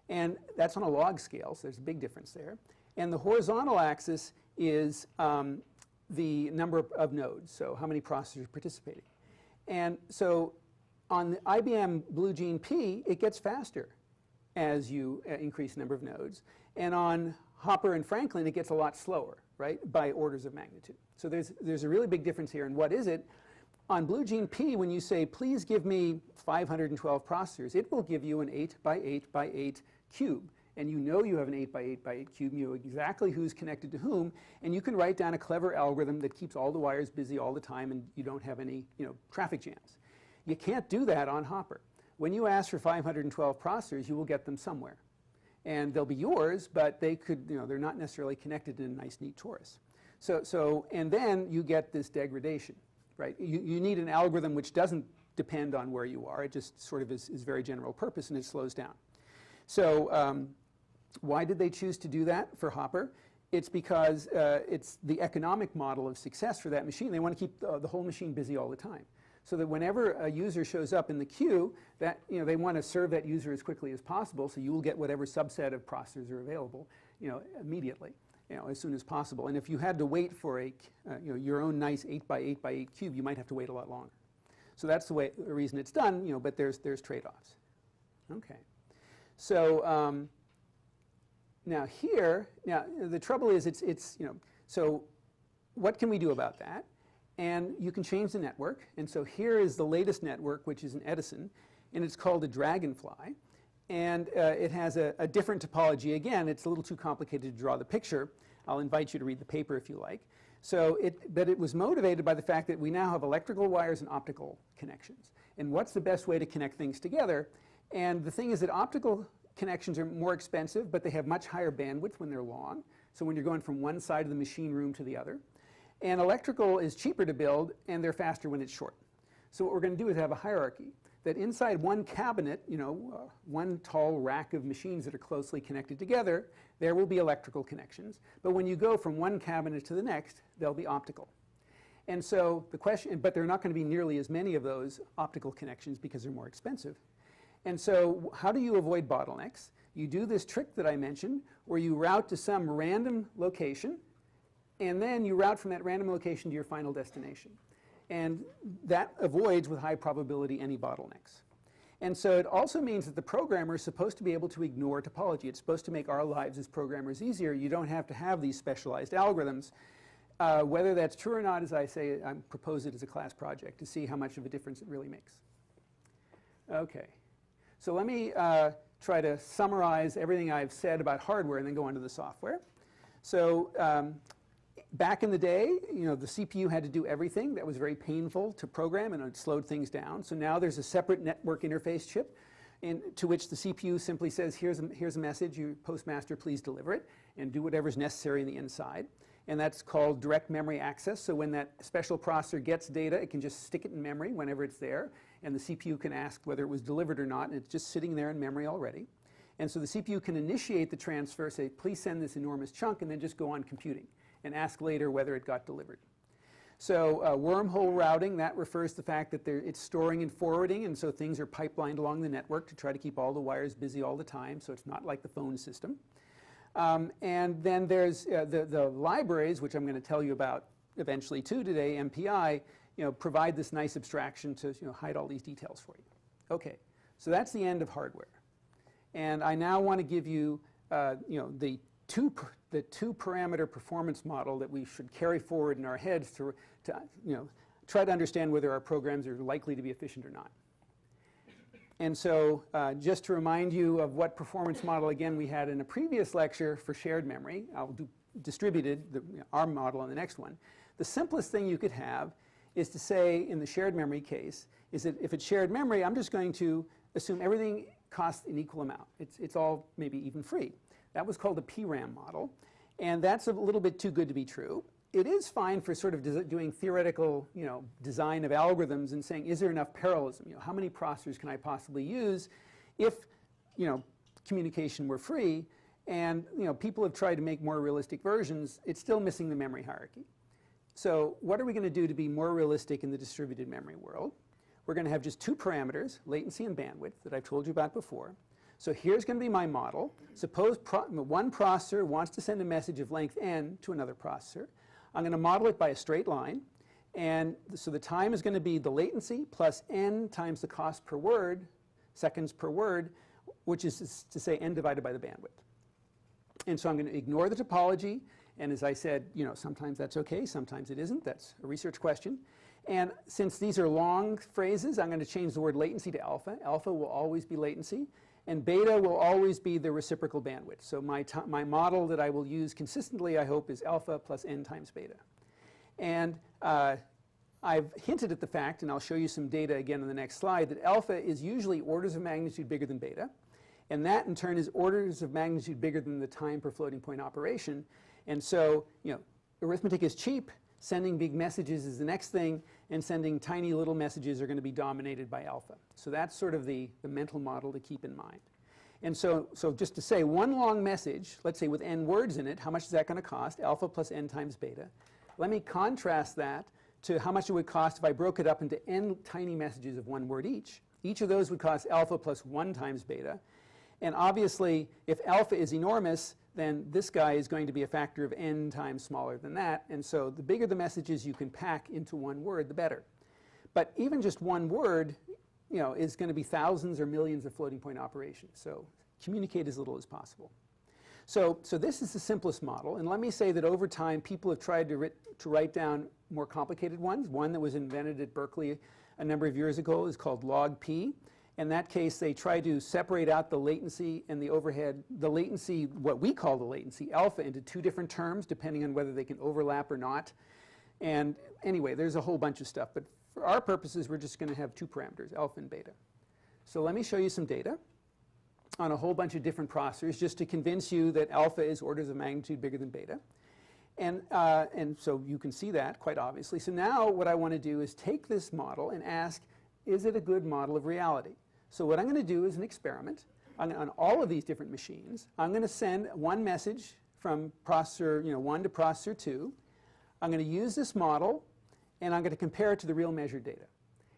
And that's on a log scale, so there's a big difference there. And the horizontal axis is the number of nodes, so how many processors are participating. And so on the IBM Blue Gene P, it gets faster as you increase the number of nodes. And on Hopper and Franklin, it gets a lot slower, right, by orders of magnitude. So there's a really big difference here. And what is it? On Blue Gene P, when you say, please give me 512 processors, it will give you an 8 by 8 by 8 cube. And you know you have an 8 by 8 by 8 cube. You know exactly who's connected to whom. And you can write down a clever algorithm that keeps all the wires busy all the time, and you don't have any traffic jams. You can't do that on Hopper. When you ask for 512 processors, you will get them somewhere. And they'll be yours, but they could, they're not necessarily connected in a nice, neat torus. And then you get this degradation, right? You need an algorithm which doesn't depend on where you are. It just sort of is very general purpose, and it slows down. So why did they choose to do that for Hopper? It's because it's the economic model of success for that machine. They want to keep the whole machine busy all the time. so that whenever a user shows up in the queue, that they want to serve that user as quickly as possible, so you will get whatever subset of processors are available immediately, as soon as possible. And if you had to wait for a your own nice 8x8x8 cube, you might have to wait a lot longer. So that's the reason it's done, but there's trade-offs. Okay. So now the trouble is so what can we do about that? And you can change the network. And so here is the latest network, which is an Edison, and it's called a Dragonfly. And it has a different topology. Again, it's a little too complicated to draw the picture. I'll invite you to read the paper if you like. So but it was motivated by the fact that we now have electrical wires and optical connections. And what's the best way to connect things together? And the thing is that optical connections are more expensive, but they have much higher bandwidth when they're long. So when you're going from one side of the machine room to the other. And electrical is cheaper to build, and they're faster when it's short. So what we're going to do is have a hierarchy that inside one cabinet, one tall rack of machines that are closely connected together, there will be electrical connections. But when you go from one cabinet to the next, they'll be optical. And so the question, but there are not going to be nearly as many of those optical connections because they're more expensive. And so how do you avoid bottlenecks? You do this trick that I mentioned, where you route to some random location, and then you route from that random location to your final destination. And that avoids, with high probability, any bottlenecks. And so it also means that the programmer is supposed to be able to ignore topology. It's supposed to make our lives as programmers easier. You don't have to have these specialized algorithms. Whether that's true or not, as I say, I propose it as a class project to see how much of a difference it really makes. Okay. So let me try to summarize everything I've said about hardware and then go on to the software. So back in the day, the CPU had to do everything. That was very painful to program, and it slowed things down. So now there's a separate network interface chip to which the CPU simply says, here's a message, you postmaster, please deliver it, and do whatever's necessary in the inside. And that's called direct memory access. So when that special processor gets data, it can just stick it in memory whenever it's there, and the CPU can ask whether it was delivered or not, and it's just sitting there in memory already. And so the CPU can initiate the transfer, say, please send this enormous chunk, and then just go on computing and ask later whether it got delivered. So wormhole routing, that refers to the fact that it's storing and forwarding, and so things are pipelined along the network to try to keep all the wires busy all the time, so it's not like the phone system. And then there's the libraries, which I'm going to tell you about eventually too today, MPI, provide this nice abstraction to hide all these details for you. Okay, so that's the end of hardware. And I now want to give you the two parameter performance model that we should carry forward in our heads to try to understand whether our programs are likely to be efficient or not. And so just to remind you of what performance model, again, we had in a previous lecture for shared memory. I'll do distributed, our model on the next one. The simplest thing you could have is to say, in the shared memory case, is that if it's shared memory, I'm just going to assume everything costs an equal amount. It's all maybe even free. That was called a PRAM model. And that's a little bit too good to be true. It is fine for sort of doing theoretical design of algorithms and saying, is there enough parallelism? How many processors can I possibly use if communication were free? And people have tried to make more realistic versions. It's still missing the memory hierarchy. So what are we going to do to be more realistic in the distributed memory world? We're going to have just two parameters, latency and bandwidth, that I've told you about before. So here's going to be my model. Suppose one processor wants to send a message of length n to another processor. I'm going to model it by a straight line. And so the time is going to be the latency plus n times the cost per word, seconds per word, which is to say n divided by the bandwidth. And so I'm going to ignore the topology. And as I said, sometimes that's okay, sometimes it isn't. That's a research question. And since these are long phrases, I'm going to change the word latency to alpha. Alpha will always be latency. And beta will always be the reciprocal bandwidth. So my model that I will use consistently, I hope, is alpha plus n times beta. And I've hinted at the fact, and I'll show you some data again in the next slide, that alpha is usually orders of magnitude bigger than beta. And that, in turn, is orders of magnitude bigger than the time per floating point operation. And so, arithmetic is cheap. Sending big messages is the next thing, and sending tiny little messages are going to be dominated by alpha. So that's sort of the mental model to keep in mind. And so just to say, one long message, let's say with n words in it, how much is that going to cost? Alpha plus n times beta. Let me contrast that to how much it would cost if I broke it up into n tiny messages of 1 word each. Each of those would cost alpha plus 1 times beta. And obviously, if alpha is enormous, then this guy is going to be a factor of n times smaller than that. And so the bigger the messages you can pack into 1 word, the better. But even just 1 word, is going to be thousands or millions of floating point operations. So communicate as little as possible. So this is the simplest model. And let me say that over time, people have tried to write down more complicated ones. One that was invented at Berkeley a number of years ago is called log p. In that case, they try to separate out the latency and the overhead, the latency, what we call the latency, alpha, into 2 different terms, depending on whether they can overlap or not. And anyway, there's a whole bunch of stuff. But for our purposes, we're just going to have 2 parameters, alpha and beta. So let me show you some data on a whole bunch of different processors, just to convince you that alpha is orders of magnitude bigger than beta. And so you can see that quite obviously. So now what I want to do is take this model and ask, is it a good model of reality? So what I'm going to do is an experiment on all of these different machines. I'm going to send one message from processor 1 to processor 2. I'm going to use this model, and I'm going to compare it to the real measured data.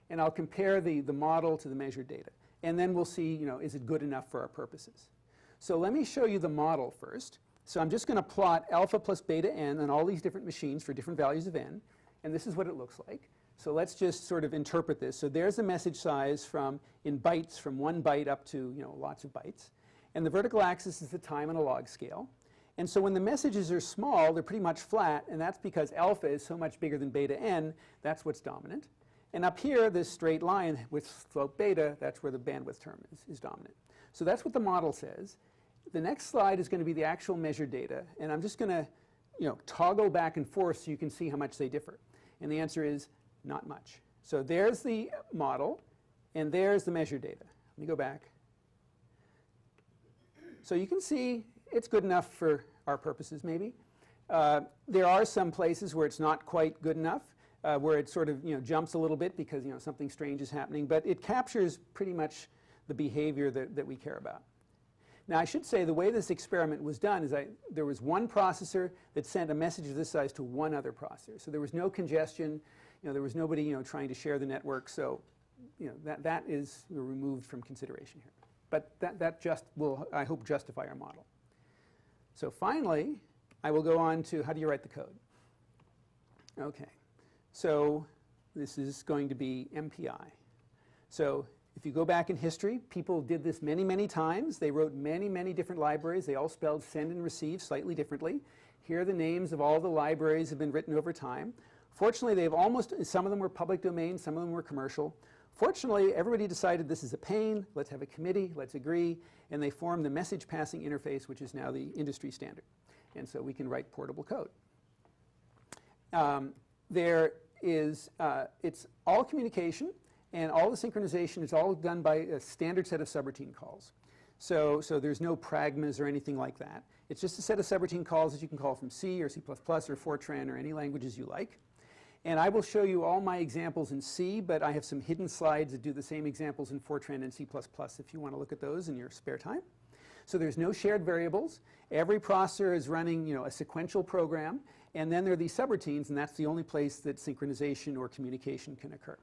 And I'll compare the model to the measured data. And then we'll see, is it good enough for our purposes? So let me show you the model first. So I'm just going to plot alpha plus beta n on all these different machines for different values of n. And this is what it looks like. So let's just sort of interpret this. So there's the message size in bytes, from 1 byte up to lots of bytes. And the vertical axis is the time on a log scale. And so when the messages are small, they're pretty much flat. And that's because alpha is so much bigger than beta n. That's what's dominant. And up here, this straight line with slope beta, that's where the bandwidth term is dominant. So that's what the model says. The next slide is going to be the actual measured data. And I'm just going to toggle back and forth so you can see how much they differ. And the answer is not much. So there's the model, and there's the measured data. Let me go back. So you can see it's good enough for our purposes, maybe. There are some places where it's not quite good enough, where it sort of jumps a little bit because something strange is happening. But it captures pretty much the behavior that we care about. Now, I should say the way this experiment was done is there was one processor that sent a message of this size to one other processor. So there was no congestion. There was nobody trying to share the network. So that is removed from consideration here. But that just will, I hope, justify our model. So finally, I will go on to how do you write the code. OK. So this is going to be MPI. So if you go back in history, people did this many, many times. They wrote many, many different libraries. They all spelled send and receive slightly differently. Here are the names of all the libraries that have been written over time. Fortunately, some of them were public domain, some of them were commercial. Fortunately, everybody decided this is a pain. Let's have a committee. Let's agree. And they formed the message passing interface, which is now the industry standard. And so we can write portable code. It's all communication. And all the synchronization is all done by a standard set of subroutine calls. So there's no pragmas or anything like that. It's just a set of subroutine calls that you can call from C or C++ or Fortran or any languages you like. And I will show you all my examples in C, but I have some hidden slides that do the same examples in Fortran and C++ if you want to look at those in your spare time. So there's no shared variables. Every processor is running a sequential program. And then there are these subroutines, and that's the only place that synchronization or communication can occur.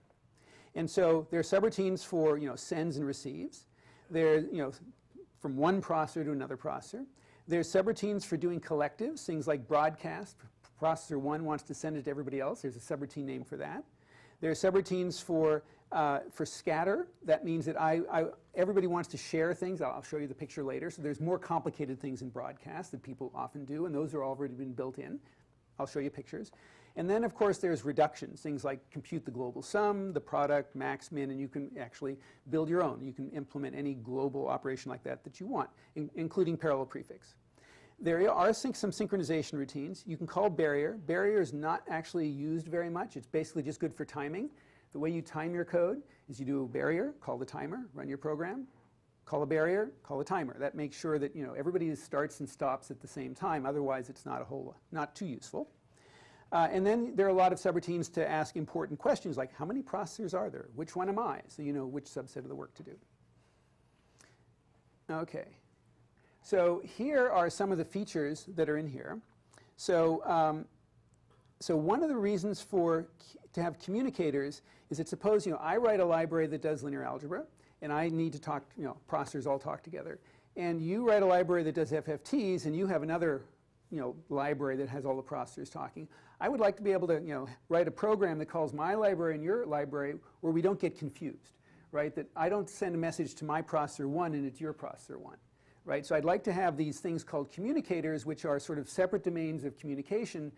And so there are subroutines for sends and receives. There from one processor to another processor. There's subroutines for doing collectives, things like broadcast. Processor 1 wants to send it to everybody else. There's a subroutine name for that. There are subroutines for scatter. That means that everybody wants to share things. I'll show you the picture later. So there's more complicated things in broadcast that people often do, and those are already been built in. I'll show you pictures. And then, of course, there's reductions, things like compute the global sum, the product, max, min, and you can actually build your own. You can implement any global operation like that you want, including parallel prefix. There are some synchronization routines. You can call barrier. Barrier is not actually used very much. It's basically just good for timing. The way you time your code is you do a barrier, call the timer, run your program, call a barrier, call a timer. That makes sure that everybody starts and stops at the same time. Otherwise, it's not too useful. And then there are a lot of subroutines to ask important questions like how many processors are there? Which one am I? So you know which subset of the work to do. OK. So here are some of the features that are in here. So so one of the reasons to have communicators is that suppose I write a library that does linear algebra, and I need to talk, processors all talk together, and you write a library that does FFTs, and you have another library that has all the processors talking. I would like to be able to write a program that calls my library and your library where we don't get confused, right? That I don't send a message to my processor 1 and it's your processor 1. Right? So I'd like to have these things called communicators, which are sort of separate domains of communication,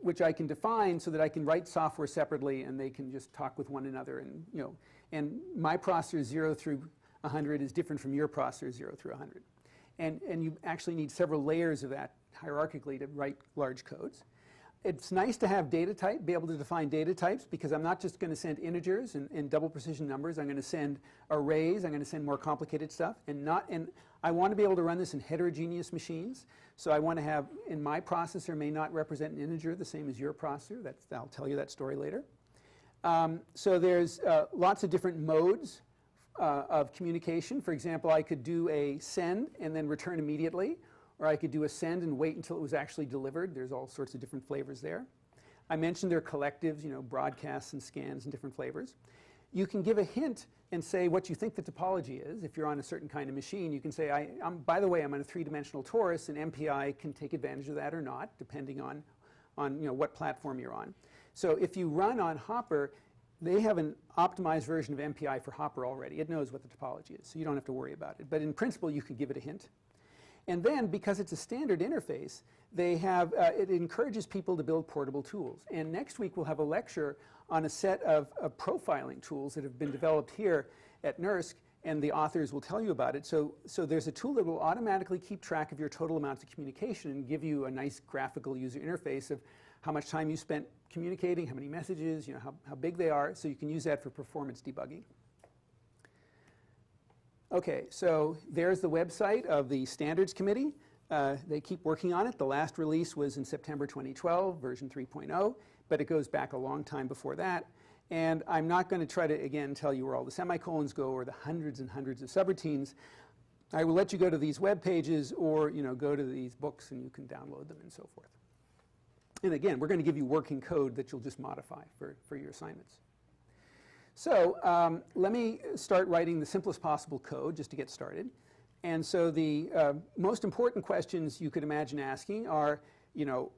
which I can define so that I can write software separately and they can just talk with one another. And my processor 0 through 100 is different from your processor 0 through 100. And you actually need several layers of that hierarchically to write large codes. It's nice to have data type, be able to define data types, because I'm not just going to send integers and double precision numbers. I'm going to send arrays. I'm going to send more complicated stuff. And I want to be able to run this in heterogeneous machines. So I want to have, and my processor may not represent an integer the same as your processor. I'll tell you that story later. So there's lots of different modes of communication. For example, I could do a send and then return immediately. Or I could do a send and wait until it was actually delivered. There's all sorts of different flavors there. I mentioned there are collectives, broadcasts and scans and different flavors. You can give a hint and say what you think the topology is. If you're on a certain kind of machine, you can say, by the way, I'm on a three-dimensional torus, and MPI can take advantage of that or not, depending on what platform you're on. So if you run on Hopper, they have an optimized version of MPI for Hopper already. It knows what the topology is, so you don't have to worry about it. But in principle, you could give it a hint. And then, because it's a standard interface, it encourages people to build portable tools. And next week, we'll have a lecture on a set of profiling tools that have been developed here at NERSC, and the authors will tell you about it. So there's a tool that will automatically keep track of your total amounts of communication and give you a nice graphical user interface of how much time you spent communicating, how many messages, how big they are, so you can use that for performance debugging. Okay, so there's the website of the Standards Committee. They keep working on it. The last release was in September 2012, version 3.0, but it goes back a long time before that. And I'm not going to try to, again, tell you where all the semicolons go or the hundreds and hundreds of subroutines. I will let you go to these web pages or go to these books and you can download them and so forth. And again, we're going to give you working code that you'll just modify for your assignments. So let me start writing the simplest possible code just to get started. And so the most important questions you could imagine asking are,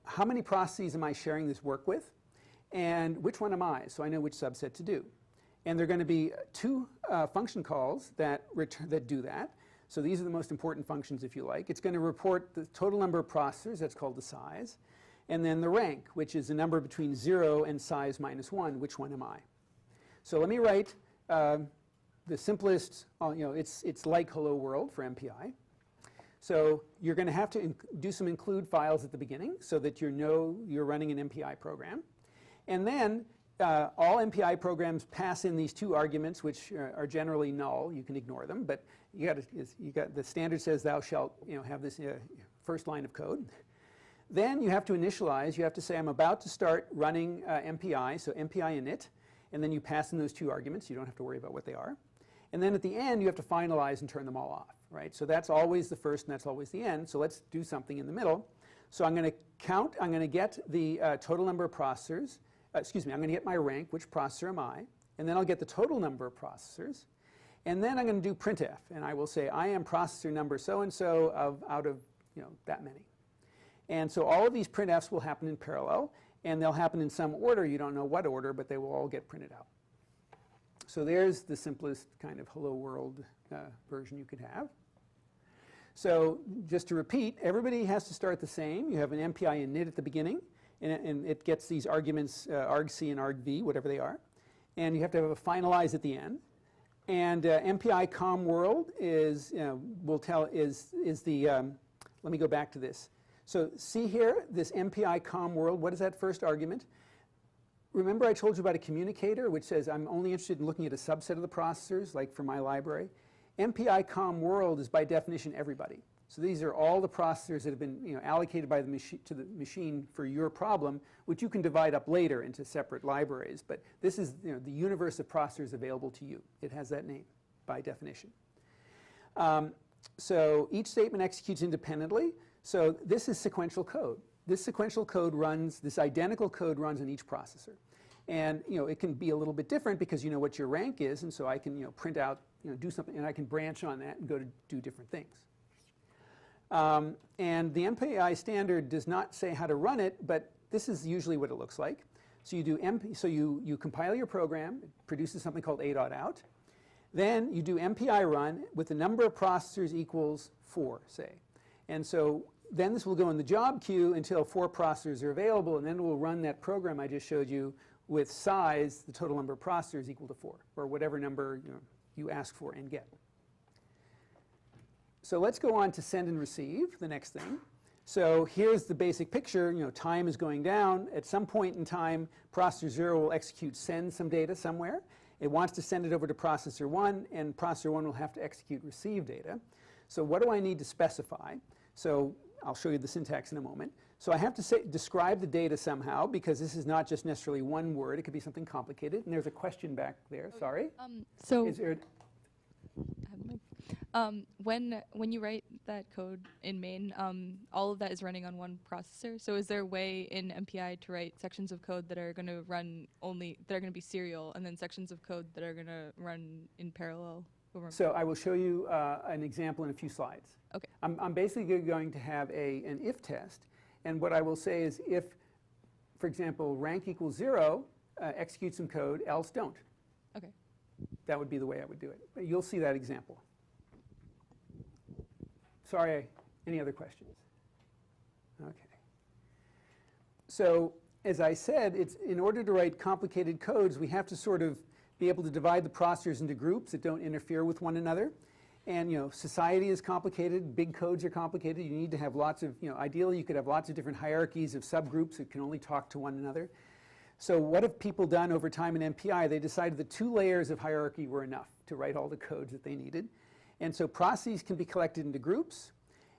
how many processes am I sharing this work with? And which one am I? So I know which subset to do. And there are going to be two function calls that do that. So these are the most important functions, if you like. It's going to report the total number of processors. That's called the size. And then the rank, which is the number between 0 and size minus 1. Which one am I? So let me write the simplest, it's like hello world for MPI. So you're going to have to do some include files at the beginning so that you're running an MPI program. And then all MPI programs pass in these two arguments, which are generally null. You can ignore them, but the standard says thou shalt have this first line of code. Then you have to initialize. You have to say I'm about to start running MPI, so MPI init. And then you pass in those two arguments. You don't have to worry about what they are. And then at the end, you have to finalize and turn them all off, right? So that's always the first and that's always the end. So let's do something in the middle. So I'm going to get the total number of processors. I'm going to get my rank, which processor am I? And then I'll get the total number of processors. And then I'm going to do printf. And I will say, I am processor number so-and-so out of that many. And so all of these printfs will happen in parallel. And they'll happen in some order. You don't know what order, but they will all get printed out. So there's the simplest kind of hello world version you could have. So just to repeat, everybody has to start the same. You have an MPI init at the beginning, and it gets these arguments, argc and argv, whatever they are. And you have to have a finalize at the end. And MPI com world is, let me go back to this. So see here, this MPI com world, what is that first argument? Remember I told you about a communicator, which says I'm only interested in looking at a subset of the processors, like for my library. MPI com world is by definition everybody. So these are all the processors that have been allocated by to the machine for your problem, which you can divide up later into separate libraries. But this is the universe of processors available to you. It has that name by definition. So each statement executes independently. So this is sequential code. this sequential code runs, this identical code runs on each processor. And it can be a little bit different because you know what your rank is, and so I can print out, do something, and I can branch on that and go to do different things. And the MPI standard does not say how to run it, but this is usually what it looks like. So you do you compile your program, it produces something called a.out. Then you do MPI run with the number of processors equals 4, say. And so then this will go in the job queue until 4 processors are available, and then it will run that program I just showed you with size, the total number of processors equal to 4, or whatever number you ask for and get. So let's go on to send and receive, the next thing. So here's the basic picture. Time is going down. At some point in time, processor 0 will execute send some data somewhere. It wants to send it over to processor 1, and processor 1 will have to execute receive data. So what do I need to specify? So I'll show you the syntax in a moment. So I have to describe the data somehow, because this is not just necessarily one word. It could be something complicated. And there's a question back there. Sorry. So is there when you write that code in main, all of that is running on one processor. So is there a way in MPI to write sections of code that are going to run that are going to be serial, and then sections of code that are going to run in parallel? So I will show you an example in a few slides. Okay. I'm basically going to have an if test, and what I will say is if, for example, rank equals 0, execute some code, else don't. Okay. That would be the way I would do it. You'll see that example. Sorry, any other questions? Okay. So as I said, in order to write complicated codes, we have to sort of be able to divide the processors into groups that don't interfere with one another. And society is complicated, big codes are complicated. You need to have lots of, ideally you could have lots of different hierarchies of subgroups that can only talk to one another. So what have people done over time in MPI? They decided that 2 layers of hierarchy were enough to write all the codes that they needed. And so processes can be collected into groups,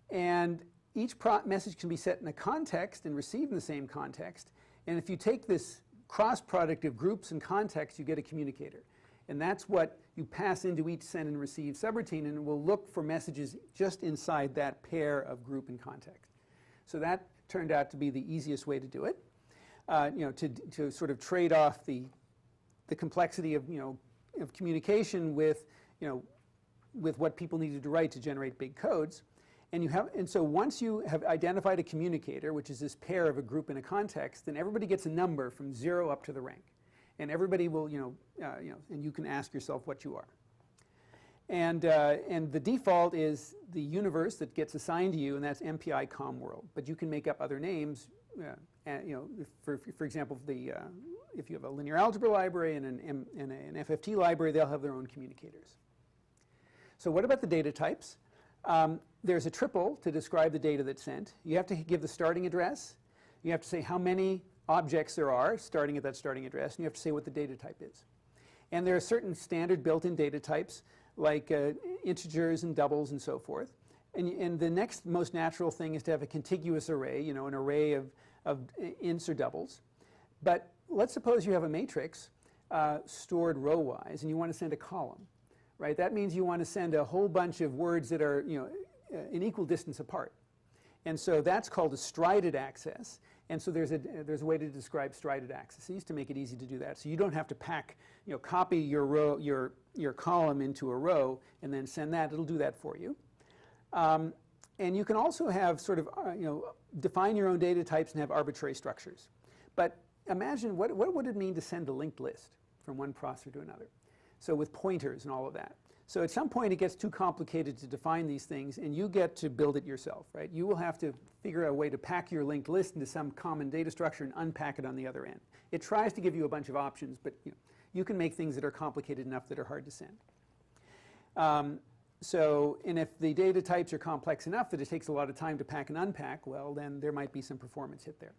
and each message can be set in a context and received in the same context. And if you take this cross product of groups and contexts, you get a communicator. And that's what you pass into each send and receive subroutine, and it will look for messages just inside that pair of group and context. So that turned out to be the easiest way to do it. To sort of trade off the complexity of of communication with what people needed to write to generate big codes. And so once you have identified a communicator, which is this pair of a group and a context, then everybody gets a number from 0 up to the rank. And everybody will, and you can ask yourself what you are. And the default is the universe that gets assigned to you, and that's MPI COM world. But you can make up other names. For example, if you have a linear algebra library and an FFT library, they'll have their own communicators. So what about the data types? There's a triple to describe the data that's sent. You have to give the starting address. You have to say how many objects there are starting at that starting address, and you have to say what the data type is. And there are certain standard built-in data types like integers and doubles and so forth. And the next most natural thing is to have a contiguous array, an array of ints or doubles. But let's suppose you have a matrix stored row-wise, and you want to send a column. Right? That means you want to send a whole bunch of words that are an equal distance apart. And so that's called a strided access. And so there's a way to describe strided accesses to make it easy to do that. So you don't have to pack, copy your row, your column into a row and then send that. It'll do that for you. And you can also have sort of, define your own data types and have arbitrary structures. But imagine what would it mean to send a linked list from one processor to another? So with pointers and all of that. So at some point it gets too complicated to define these things, and you get to build it yourself, right? You will have to figure out a way to pack your linked list into some common data structure and unpack it on the other end. It tries to give you a bunch of options, but you can make things that are complicated enough that are hard to send. And if the data types are complex enough that it takes a lot of time to pack and unpack, well, then there might be some performance hit there.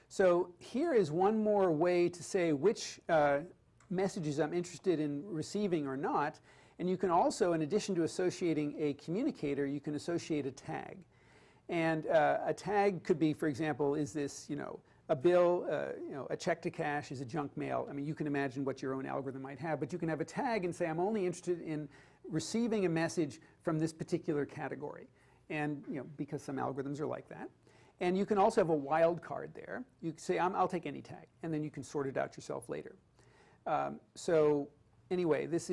So here is one more way to say which messages I'm interested in receiving or not. And you can also, in addition to associating a communicator, you can associate a tag. And a tag could be, for example, is this, a bill, a check to cash is a junk mail. I mean, you can imagine what your own algorithm might have, but you can have a tag and say, I'm only interested in receiving a message from this particular category. And, because some algorithms are like that. And you can also have a wildcard there. You can say, I'll take any tag, and then you can sort it out yourself later. So anyway, this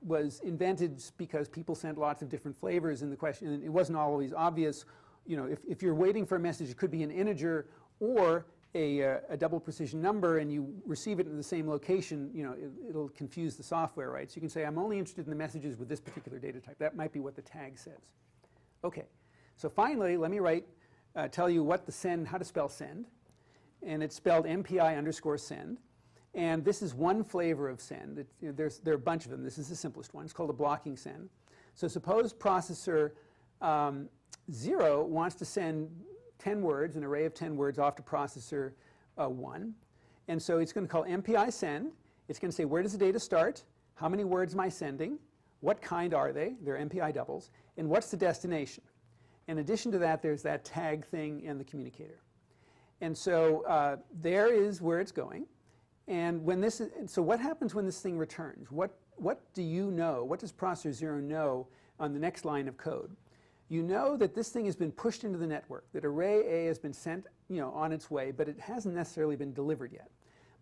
was invented because people sent lots of different flavors in the question, and it wasn't always obvious. You know, if you're waiting for a message, it could be an integer or a double precision number, and you receive it in the same location, you know, it'll confuse the software, right? So you can say, I'm only interested in the messages with this particular data type. That might be what the tag says. Okay, so finally, let me tell you what the send, how to spell send. And it's spelled MPI_send. And this is one flavor of send. There are a bunch of them. This is the simplest one. It's called a blocking send. So suppose processor 0 wants to send 10 words, an array of 10 words, off to processor 1. And so it's going to call MPI send. It's going to say, where does the data start? How many words am I sending? What kind are they? They're MPI doubles. And what's the destination? In addition to that, there's that tag thing and the communicator. And so there is where it's going. And when this is, so what happens when this thing returns? What do you know? What does processor 0 know on the next line of code? You know that this thing has been pushed into the network, that array A has been sent, you know, on its way, but it hasn't necessarily been delivered yet.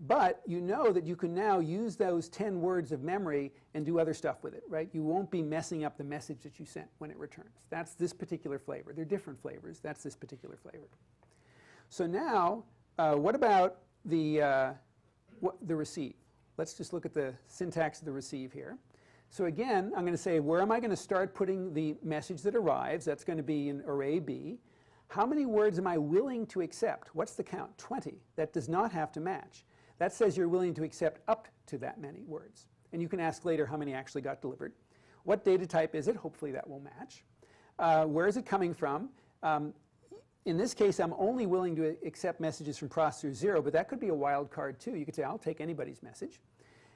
But you know that you can now use those 10 words of memory and do other stuff with it, right? You won't be messing up the message that you sent when it returns. That's this particular flavor. They're different flavors. That's this particular flavor. So now, what about the receive? Let's just look at the syntax of the receive here. So again, I'm going to say, where am I going to start putting the message that arrives? That's going to be in array B. How many words am I willing to accept? What's the count? 20. That does not have to match. That says you're willing to accept up to that many words. And you can ask later how many actually got delivered. What data type is it? Hopefully that will match. Where is it coming from? In this case, I'm only willing to accept messages from processor 0, but that could be a wild card too. You could say, I'll take anybody's message.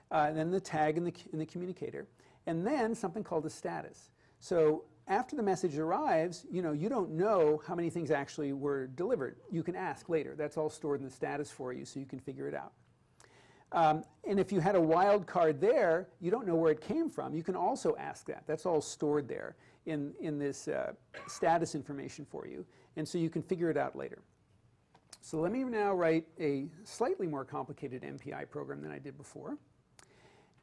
And then the tag in the communicator. And then something called a status. So after the message arrives, you know, you don't know how many things actually were delivered. You can ask later. That's all stored in the status for you, so you can figure it out. And if you had a wild card there, you don't know where it came from. You can also ask that. That's all stored there in this status information for you. And so you can figure it out later. So let me now write a slightly more complicated MPI program than I did before.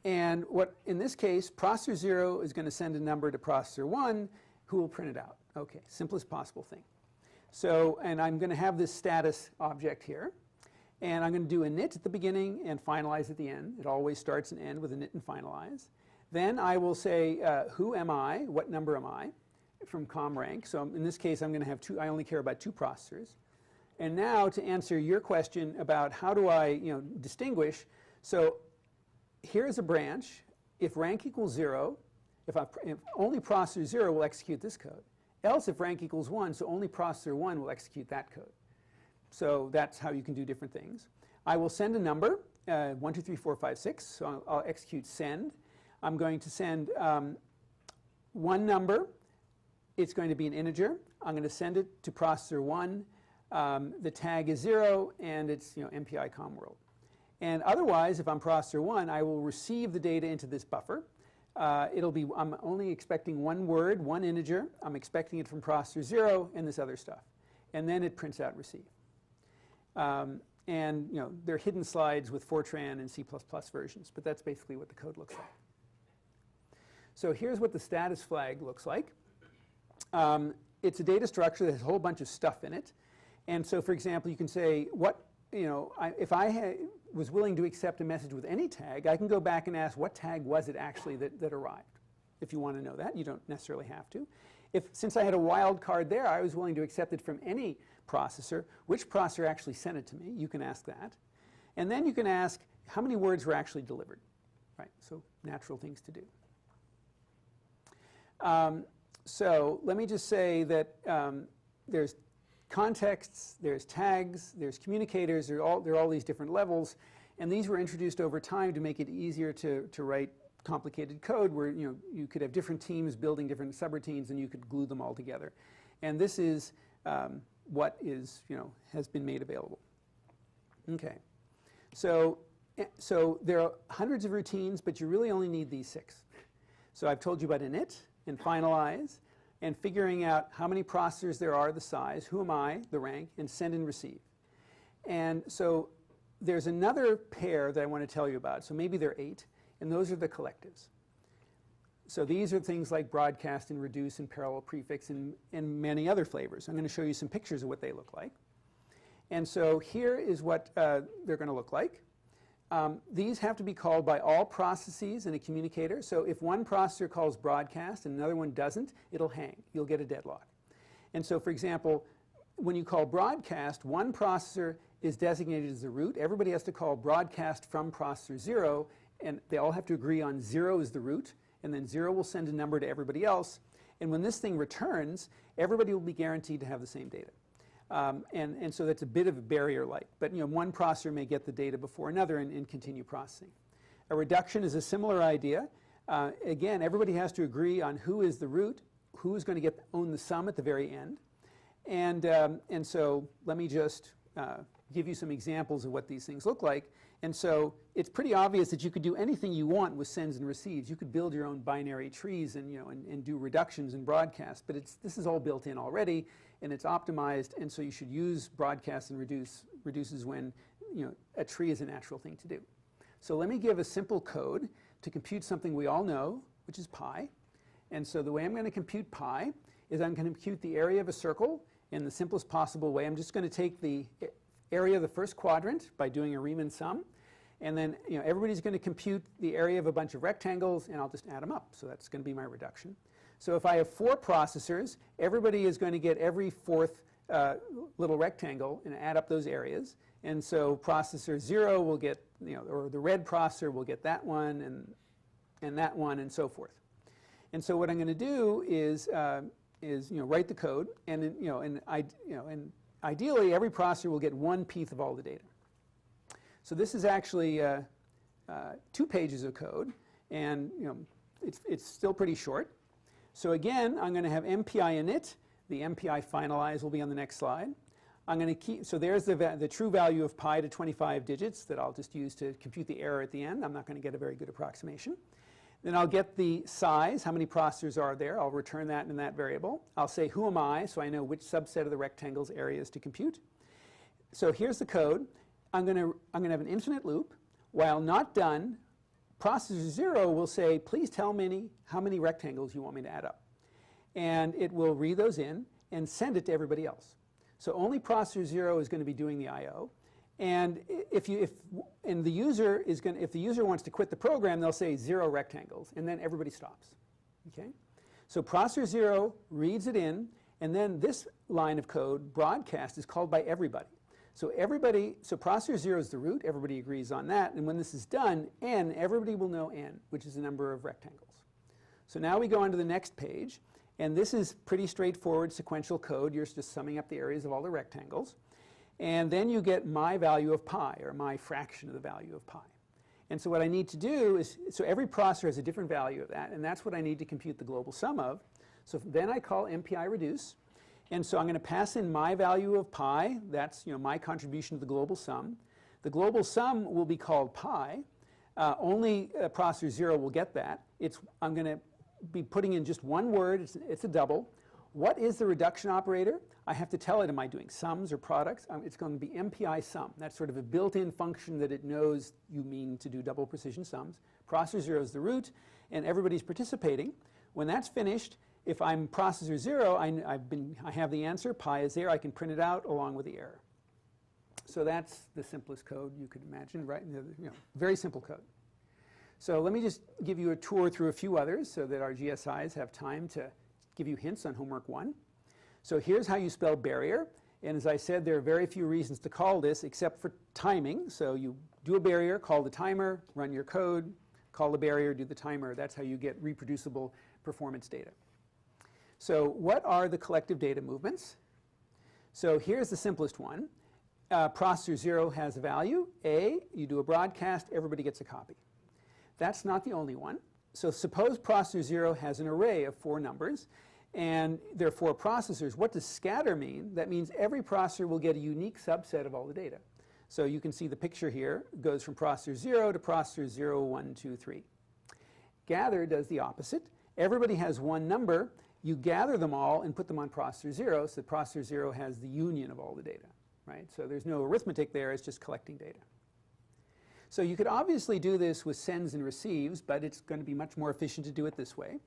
And what, in this case, processor 0 is going to send a number to processor 1, who will print it out. Okay, simplest possible thing. So, and I'm going to have this status object here. And I'm going to do init at the beginning and finalize at the end. It always starts and ends with init and finalize. Then I will say, who am I? What number am I? From com rank. So in this case, I'm going to have two. I only care about 2 processors. And now to answer your question about how do I, you know, distinguish. So here's a branch. If rank equals 0, if only processor 0 will execute this code. Else if rank equals 1, so only processor 1 will execute that code. So that's how you can do different things. I will send a number, 1, 2, 3, 4, 5, 6. So I'll execute send. I'm going to send one number. It's going to be an integer. I'm going to send it to processor 1. The tag is 0, and it's, you know, MPI com world. And otherwise, if I'm processor 1, I will receive the data into this buffer. It'll be, I'm only expecting one word, one integer. I'm expecting it from processor 0 and this other stuff. And then it prints out receive. And you know, there are hidden slides with Fortran and C++ versions, but that's basically what the code looks like. So here's what the status flag looks like. It's a data structure that has a whole bunch of stuff in it. And so, for example, you can say, what, you know, if I was willing to accept a message with any tag, I can go back and ask, what tag was it actually that arrived? If you want to know that, you don't necessarily have to. Since I had a wild card there, I was willing to accept it from any processor. Which processor actually sent it to me? You can ask that. And then you can ask, how many words were actually delivered? Right, so natural things to do. So let me just say that there's contexts, there's tags, there's communicators, there are all these different levels, and these were introduced over time to make it easier to write complicated code where, you know, you could have different teams building different subroutines and you could glue them all together. And this is what is, you know, has been made available. Okay, so there are hundreds of routines, but you really only need these 6. So I've told you about init and finalize. and figuring out how many processors there are, the size, who am I, the rank, and send and receive. And so there's another pair that I want to tell you about. So maybe there are 8, and those are the collectives. So these are things like broadcast and reduce and parallel prefix and many other flavors. I'm going to show you some pictures of what they look like. And so here is what they're going to look like. These have to be called by all processes in a communicator. So if one processor calls broadcast and another one doesn't, it'll hang. You'll get a deadlock. And so, for example, when you call broadcast, one processor is designated as the root. Everybody has to call broadcast from processor 0, and they all have to agree on 0 is the root, and then 0 will send a number to everybody else. And when this thing returns, everybody will be guaranteed to have the same data. And so that's a bit of a barrier light. But one processor may get the data before another and continue processing. A reduction is a similar idea. Again, everybody has to agree on who is the root, who is going to own the sum at the very end. And so let me just give you some examples of what these things look like. And so it's pretty obvious that you could do anything you want with sends and receives. You could build your own binary trees and do reductions and broadcast. But this is all built in already, and it's optimized. And so you should use broadcast and reduces when a tree is a natural thing to do. So let me give a simple code to compute something we all know, which is pi. And so the way I'm going to compute pi is I'm going to compute the area of a circle in the simplest possible way. I'm just going to take the area of the first quadrant by doing a Riemann sum. And then everybody's going to compute the area of a bunch of rectangles, and I'll just add them up. So that's going to be my reduction. So if I have 4 processors, everybody is going to get every 4th little rectangle and add up those areas. And so processor 0 will get, or the red processor will get that one and that one and so forth. And so what I'm going to do is write the code, and and ideally every processor will get 1 piece of all the data. So this is actually 2 pages of code, and it's still pretty short. So again, I'm going to have MPI init. The MPI finalize will be on the next slide. I'm going to keep, so there's the true value of pi to 25 digits that I'll just use to compute the error at the end. I'm not going to get a very good approximation. Then I'll get the size, how many processors are there. I'll return that in that variable. I'll say who am I, so I know which subset of the rectangle's areas to compute. So here's the code. I'm going to have an infinite loop. While not done, processor 0 will say, please tell me how many rectangles you want me to add up. And it will read those in and send it to everybody else. So only processor 0 is going to be doing the I/O. And if the user wants to quit the program, they'll say 0 rectangles, and then everybody stops. Okay? So processor 0 reads it in, and then this line of code, broadcast, is called by everybody. So processor 0 is the root, everybody agrees on that, and when this is done, n, everybody will know n, which is the number of rectangles. So now we go on to the next page, and this is pretty straightforward sequential code. You're just summing up the areas of all the rectangles. And then you get my value of pi, or my fraction of the value of pi. And so what I need to do is, so every processor has a different value of that, and that's what I need to compute the global sum of. So then I call MPI reduce. And so I'm going to pass in my value of pi. That's my contribution to the global sum. The global sum will be called pi. Only processor 0 will get that. I'm going to be putting in just one word. It's a double. What is the reduction operator? I have to tell it, am I doing sums or products? It's going to be MPI sum. That's sort of a built-in function that it knows you mean to do double precision sums. Processor 0 is the root, and everybody's participating. When that's finished, if I'm processor 0, I have the answer. Pi is there. I can print it out along with the error. So that's the simplest code you could imagine, right? Very simple code. So let me just give you a tour through a few others so that our GSIs have time to give you hints on homework 1. So here's how you spell barrier. And as I said, there are very few reasons to call this except for timing. So you do a barrier, call the timer, run your code, call the barrier, do the timer. That's how you get reproducible performance data. So what are the collective data movements? So here's the simplest one. Processor 0 has a value, A. You do a broadcast, everybody gets a copy. That's not the only one. So suppose processor 0 has an array of 4 numbers, and there are 4 processors. What does scatter mean? That means every processor will get a unique subset of all the data. So you can see the picture here. It goes from processor 0 to processor 0, 1, 2, 3. Gather does the opposite. Everybody has one number, you gather them all and put them on processor 0, so that processor 0 has the union of all the data, right? So there's no arithmetic there, it's just collecting data. So you could obviously do this with sends and receives, but it's going to be much more efficient to do it this way.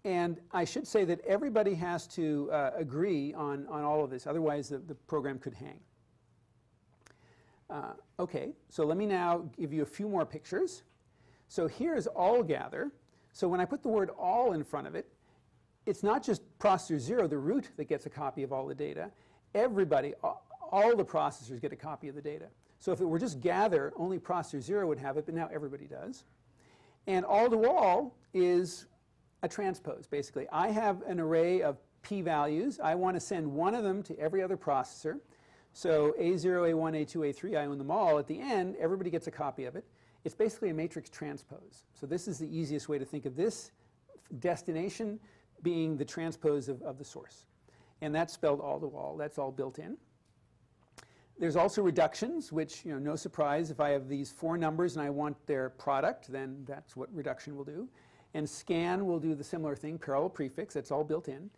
And I should say that everybody has to agree on all of this, otherwise the program could hang. Okay, so let me now give you a few more pictures. So here's all gather. So when I put the word all in front of it, it's not just processor 0, the root, that gets a copy of all the data. Everybody, all the processors get a copy of the data. So if it were just gather, only processor 0 would have it, but now everybody does. And all-to-all is a transpose, basically. I have an array of p-values. I want to send one of them to every other processor. So A0, A1, A2, A3, I own them all. At the end, everybody gets a copy of it. It's basically a matrix transpose. So this is the easiest way to think of this destination being the transpose of the source. And that's spelled all-to-all. That's all built in. There's also reductions, which, no surprise, if I have these 4 numbers and I want their product, then that's what reduction will do. And scan will do the similar thing, parallel prefix. That's all built in.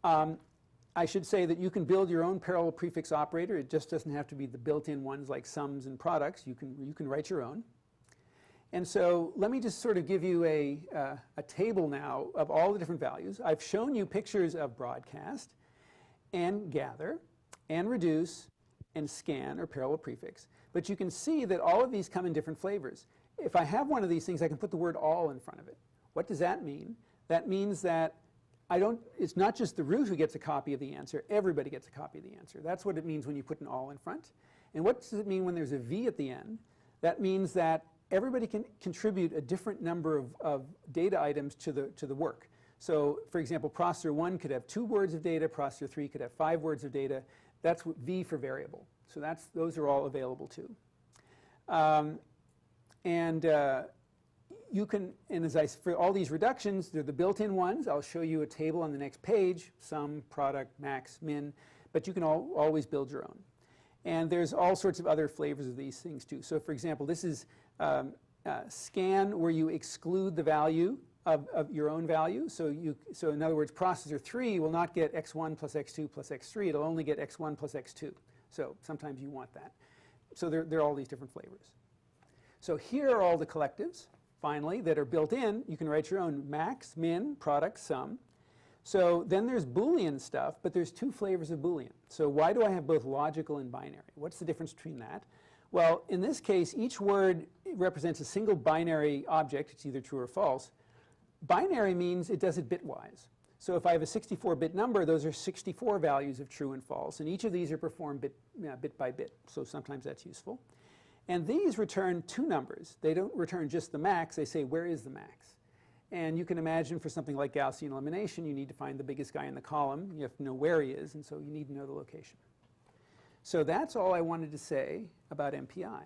I should say that you can build your own parallel prefix operator. It just doesn't have to be the built-in ones like sums and products. You can write your own. And so let me just sort of give you a table now of all the different values. I've shown you pictures of broadcast and gather and reduce and scan or parallel prefix. But you can see that all of these come in different flavors. If I have one of these things, I can put the word all in front of it. What does that mean? That means that it's not just the root who gets a copy of the answer. Everybody gets a copy of the answer. That's what it means when you put an all in front. And what does it mean when there's a V at the end? That means that everybody can contribute a different number of data items to the work. So, for example, processor 1 could have 2 words of data. Processor 3 could have 5 words of data. That's what V for variable. So those are all available too. You can, and for all these reductions, they're the built-in ones. I'll show you a table on the next page, sum, product, max, min, but you can always build your own. And there's all sorts of other flavors of these things too. So for example, this is scan, where you exclude the value of your own value. So in other words, processor 3 will not get x1 plus x2 plus x3. It'll only get x1 plus x2. So sometimes you want that. So there are all these different flavors. So here are all the collectives, finally, that are built in. You can write your own max, min, product, sum. So then there's Boolean stuff, but there's 2 flavors of Boolean. So why do I have both logical and binary? What's the difference between that? Well, in this case, each word represents a single binary object. It's either true or false. Binary means it does it bitwise. So if I have a 64-bit number, those are 64 values of true and false. And each of these are performed bit by bit. So sometimes that's useful. And these return 2 numbers. They don't return just the max. They say, where is the max? And you can imagine for something like Gaussian elimination, you need to find the biggest guy in the column. You have to know where he is, and so you need to know the location. So that's all I wanted to say about MPI.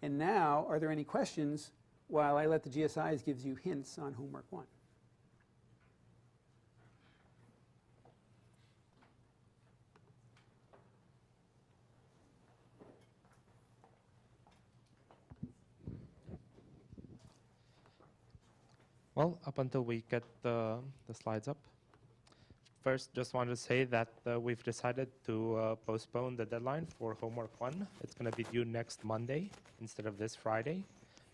And now, are there any questions while I let the GSIs give you hints on homework 1? Well, up until we get the slides up, first just wanted to say that we've decided to postpone the deadline for homework 1. It's going to be due next Monday instead of this Friday.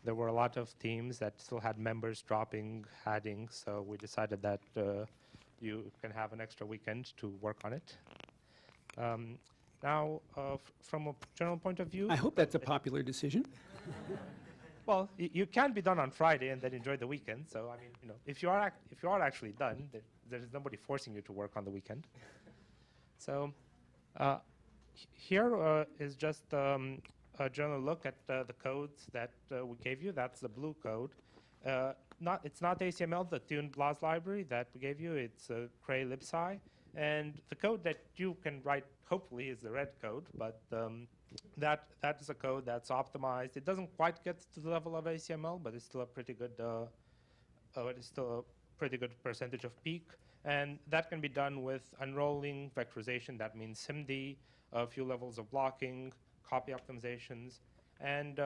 There were a lot of teams that still had members dropping, adding, so we decided that you can have an extra weekend to work on it. Now, from a general point of view, I hope that's a popular decision. well, you can be done on Friday and then enjoy the weekend. So I mean, if you are actually done, there's nobody forcing you to work on the weekend. So here is just a general look at the codes that we gave you. That's the blue code. It's not HTML, the tuned BLAS library that we gave you. It's Cray libsci. And the code that you can write, hopefully, is the red code. But that is a code that's optimized. It doesn't quite get to the level of HTML, but it's still a pretty good. Percentage of peak, and that can be done with unrolling vectorization. That means SIMD, a few levels of blocking, copy optimizations, and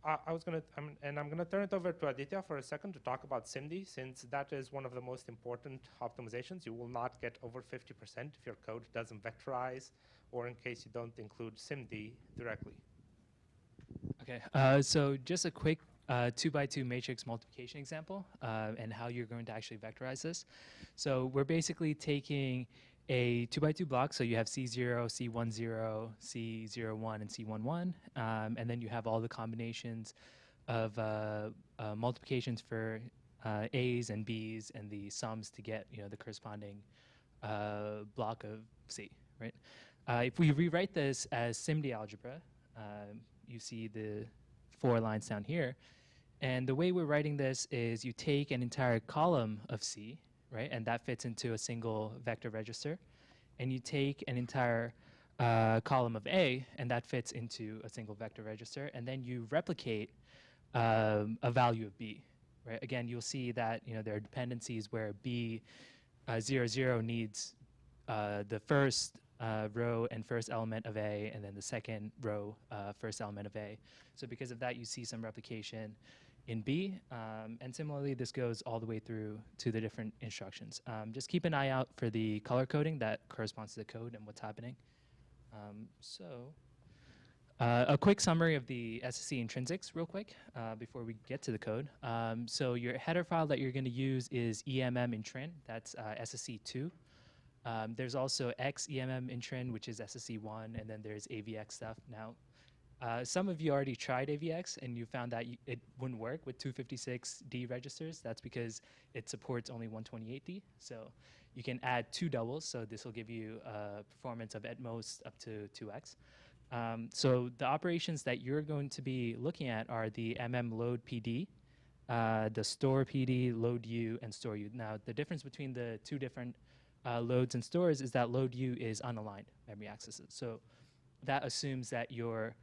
I'm gonna turn it over to Aditya for a second to talk about SIMD, since that is one of the most important optimizations. You will not get over 50% if your code doesn't vectorize, or in case you don't include SIMD directly. Okay, so just a quick 2x2 matrix multiplication example and how you're going to actually vectorize this. So we're basically taking a 2x2 block, so you have C0, C10, C01, and C11, and then you have all the combinations of multiplications for A's and B's and the sums to get the corresponding block of C, right? If we rewrite this as SIMD algebra, you see the 4 lines down here, and the way we're writing this is you take an entire column of C, right, and that fits into a single vector register, and you take an entire column of A, and that fits into a single vector register, and then you replicate a value of B, right? Again, you'll see that there are dependencies where B 00 needs the first row and first element of A, and then the second row first element of A. So because of that, you see some replication in B, and similarly, this goes all the way through to the different instructions. Just keep an eye out for the color coding that corresponds to the code and what's happening. A quick summary of the SSE intrinsics real quick before we get to the code. So your header file that you're going to use is EMM_intrin, that's SSE2. There's also XEMM_intrin, which is SSE1, and then there's AVX stuff. Now, some of you already tried AVX, and you found that it wouldn't work with 256D registers. That's because it supports only 128D. So you can add 2 doubles, so this will give you performance of at most up to 2x. So the operations that you're going to be looking at are the load PD, the store PD, load U, and store U. Now, the difference between the 2 different loads and stores is that load U is unaligned memory accesses. So that assumes that your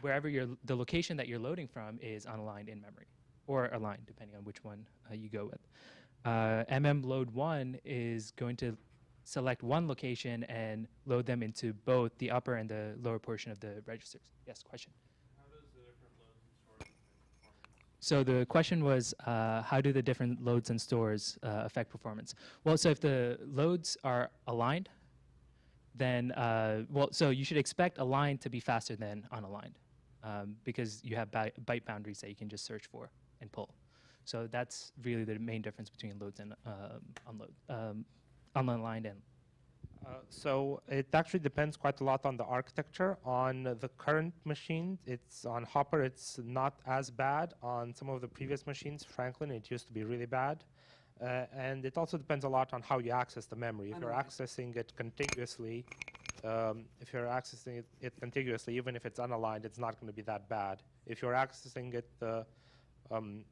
wherever the location that you're loading from is unaligned in memory, or aligned, depending on which one you go with. load 1 is going to select one location and load them into both the upper and the lower portion of the registers. Yes, question? How does the different loads and stores affect performance? So the question was, how do the different loads and stores affect performance? Well, so if the loads are aligned, then, so you should expect aligned to be faster than unaligned because you have byte boundaries that you can just search for and pull. So that's really the main difference between loads and unaligned and. So it actually depends quite a lot on the architecture. On the current machine, it's on Hopper, it's not as bad. On some of the previous machines, Franklin, it used to be really bad. And it also depends a lot on how you access the memory. If you're accessing it contiguously, even if it's unaligned, it's not going to be that bad. If you're accessing it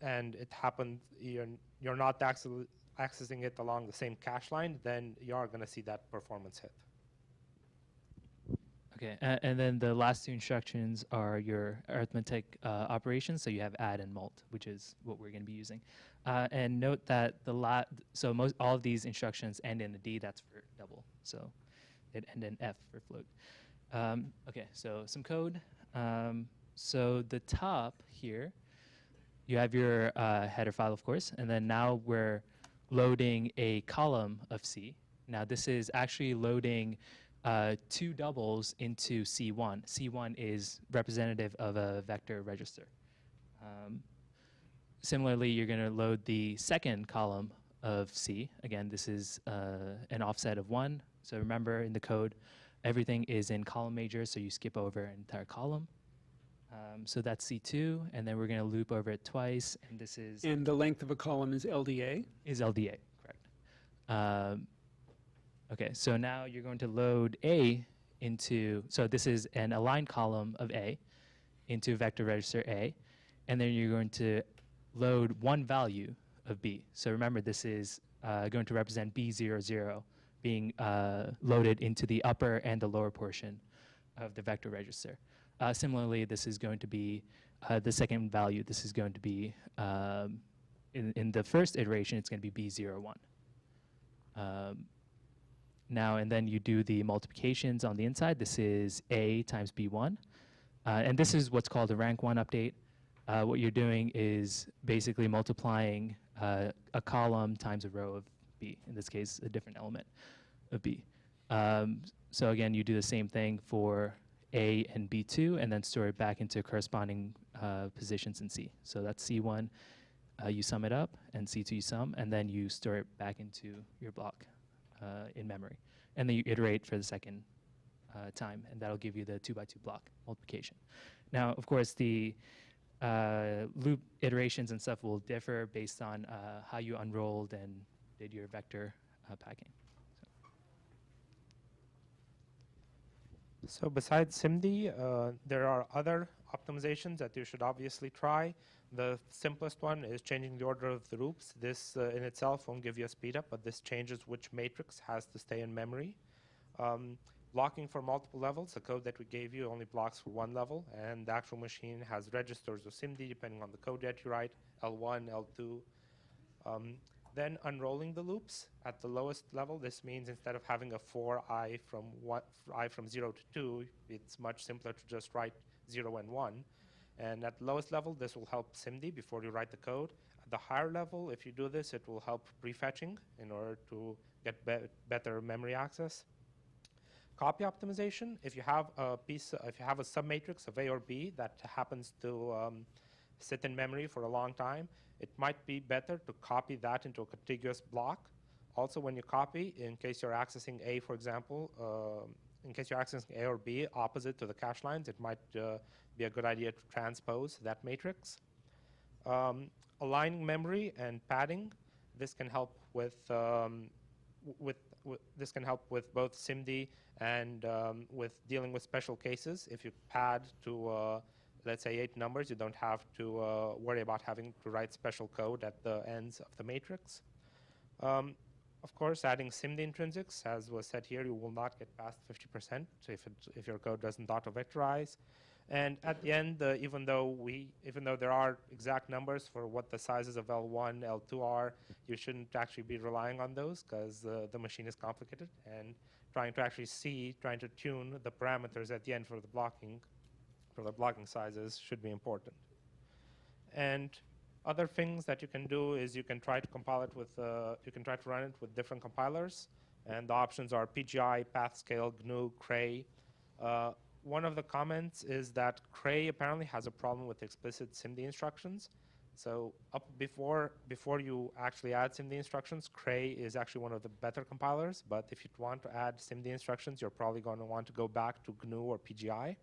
and it happened, you're not accessing it along the same cache line, then you are going to see that performance hit. Okay, and then the last 2 instructions are your arithmetic operations. So you have add and mult, which is what we're going to be using. And note that all of these instructions end in a D. That's for double. So it end in F for float. Okay, so some code. So the top here, you have your header file, of course, and then now we're loading a column of C. Now this is actually loading 2 doubles into C1. C1 is representative of a vector register. Similarly, you're going to load the second column of C. Again, this is an offset of 1. So remember, in the code, everything is in column major, so you skip over an entire column. So that's C2, and then we're going to loop over it twice, and this is... And the length of a column is LDA? Is LDA, correct. Okay, so now you're going to load A into... So this is an aligned column of A into vector register A, and then you're going to load 1 value of B. So remember, this is going to represent B00 being loaded into the upper and the lower portion of the vector register. Similarly, this is going to be the second value. This is going to be, in the first iteration, it's going to be B01. Now, and then you do the multiplications on the inside. This is A times B1. And this is what's called a rank 1 update. What you're doing is basically multiplying a column times a row of B, in this case, a different element of B. So again, you do the same thing for A and B2, and then store it back into corresponding positions in C. So that's C1, you sum it up, and C2 you sum, and then you store it back into your block in memory. And then you iterate for the second time, and that'll give you the 2x2 block multiplication. Now, of course, the loop iterations and stuff will differ based on how you unrolled and did your vector packing. So besides SIMD, there are other optimizations that you should obviously try. The simplest one is changing the order of the loops. This in itself won't give you a speed up, but this changes which matrix has to stay in memory. Blocking for multiple levels, the code that we gave you only blocks for one level, and the actual machine has registers of SIMD depending on the code that you write, L1, L2. Then unrolling the loops at the lowest level. This means instead of having a for I from 0 to 2, it's much simpler to just write 0 and 1. And at the lowest level, this will help SIMD before you write the code. At the higher level, if you do this, it will help prefetching in order to get better memory access. Copy optimization. If you have a submatrix of A or B that happens to sit in memory for a long time, it might be better to copy that into a contiguous block. Also, when you copy, in case you're accessing A, for example, in case you're accessing A or B opposite to the cache lines, it might be a good idea to transpose that matrix. Aligning memory and padding. This can help with this can help with both SIMD and with dealing with special cases. If you pad to let's say 8 numbers, you don't have to worry about having to write special code at the ends of the matrix. Of course, adding SIMD intrinsics, as was said here, you will not get past 50% if your code doesn't auto-vectorize. And at the end, even though there are exact numbers for what the sizes of L1, L2 are, you shouldn't actually be relying on those because the machine is complicated, and trying to tune the parameters at the end for the blocking sizes should be important. And other things that you can do is you can try to compile it with, you can try to run it with different compilers, and the options are PGI, PathScale, GNU, Cray. One of the comments is that Cray apparently has a problem with explicit SIMD instructions. So before you actually add SIMD instructions, Cray is actually one of the better compilers, but if you want to add SIMD instructions, you're probably going to want to go back to GNU or PGI.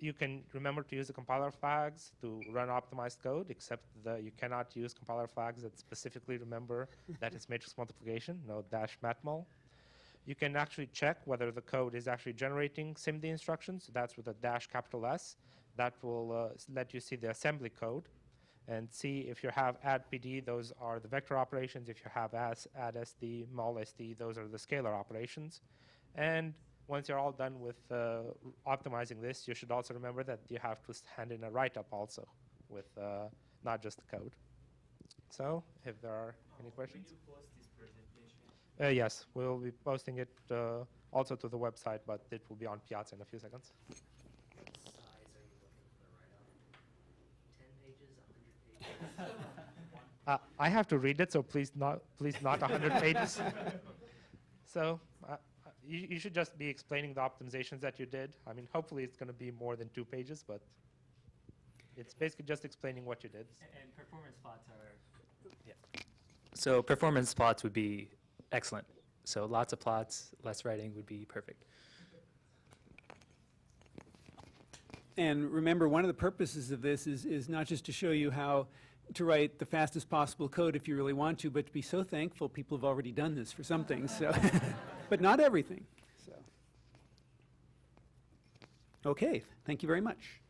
You can remember to use the compiler flags to run optimized code, except that you cannot use compiler flags that specifically remember that it's matrix multiplication, no -matmul. You can actually check whether the code is actually generating SIMD instructions. That's with a $S. That will let you see the assembly code and see if you have add-PD, those are the vector operations. If you have add-SD, mul-SD, those are the scalar operations. And once you're all done with optimizing this, you should also remember that you have to hand in a write-up also with not just the code. So if there are any questions? Will you post this presentation? Yes, we'll be posting it also to the website, but it will be on Piazza in a few seconds. What size are you looking for the write-up? 10 pages, 100 pages? I have to read it, so please not 100 pages. So you should just be explaining the optimizations that you did. I mean, hopefully it's going to be more than 2 pages, but it's basically just explaining what you did. And performance plots are, yeah. So performance plots would be excellent. So lots of plots, less writing would be perfect. And remember, one of the purposes of this is not just to show you how to write the fastest possible code if you really want to, but to be so thankful people have already done this for some things, so but not everything. So. Okay, thank you very much.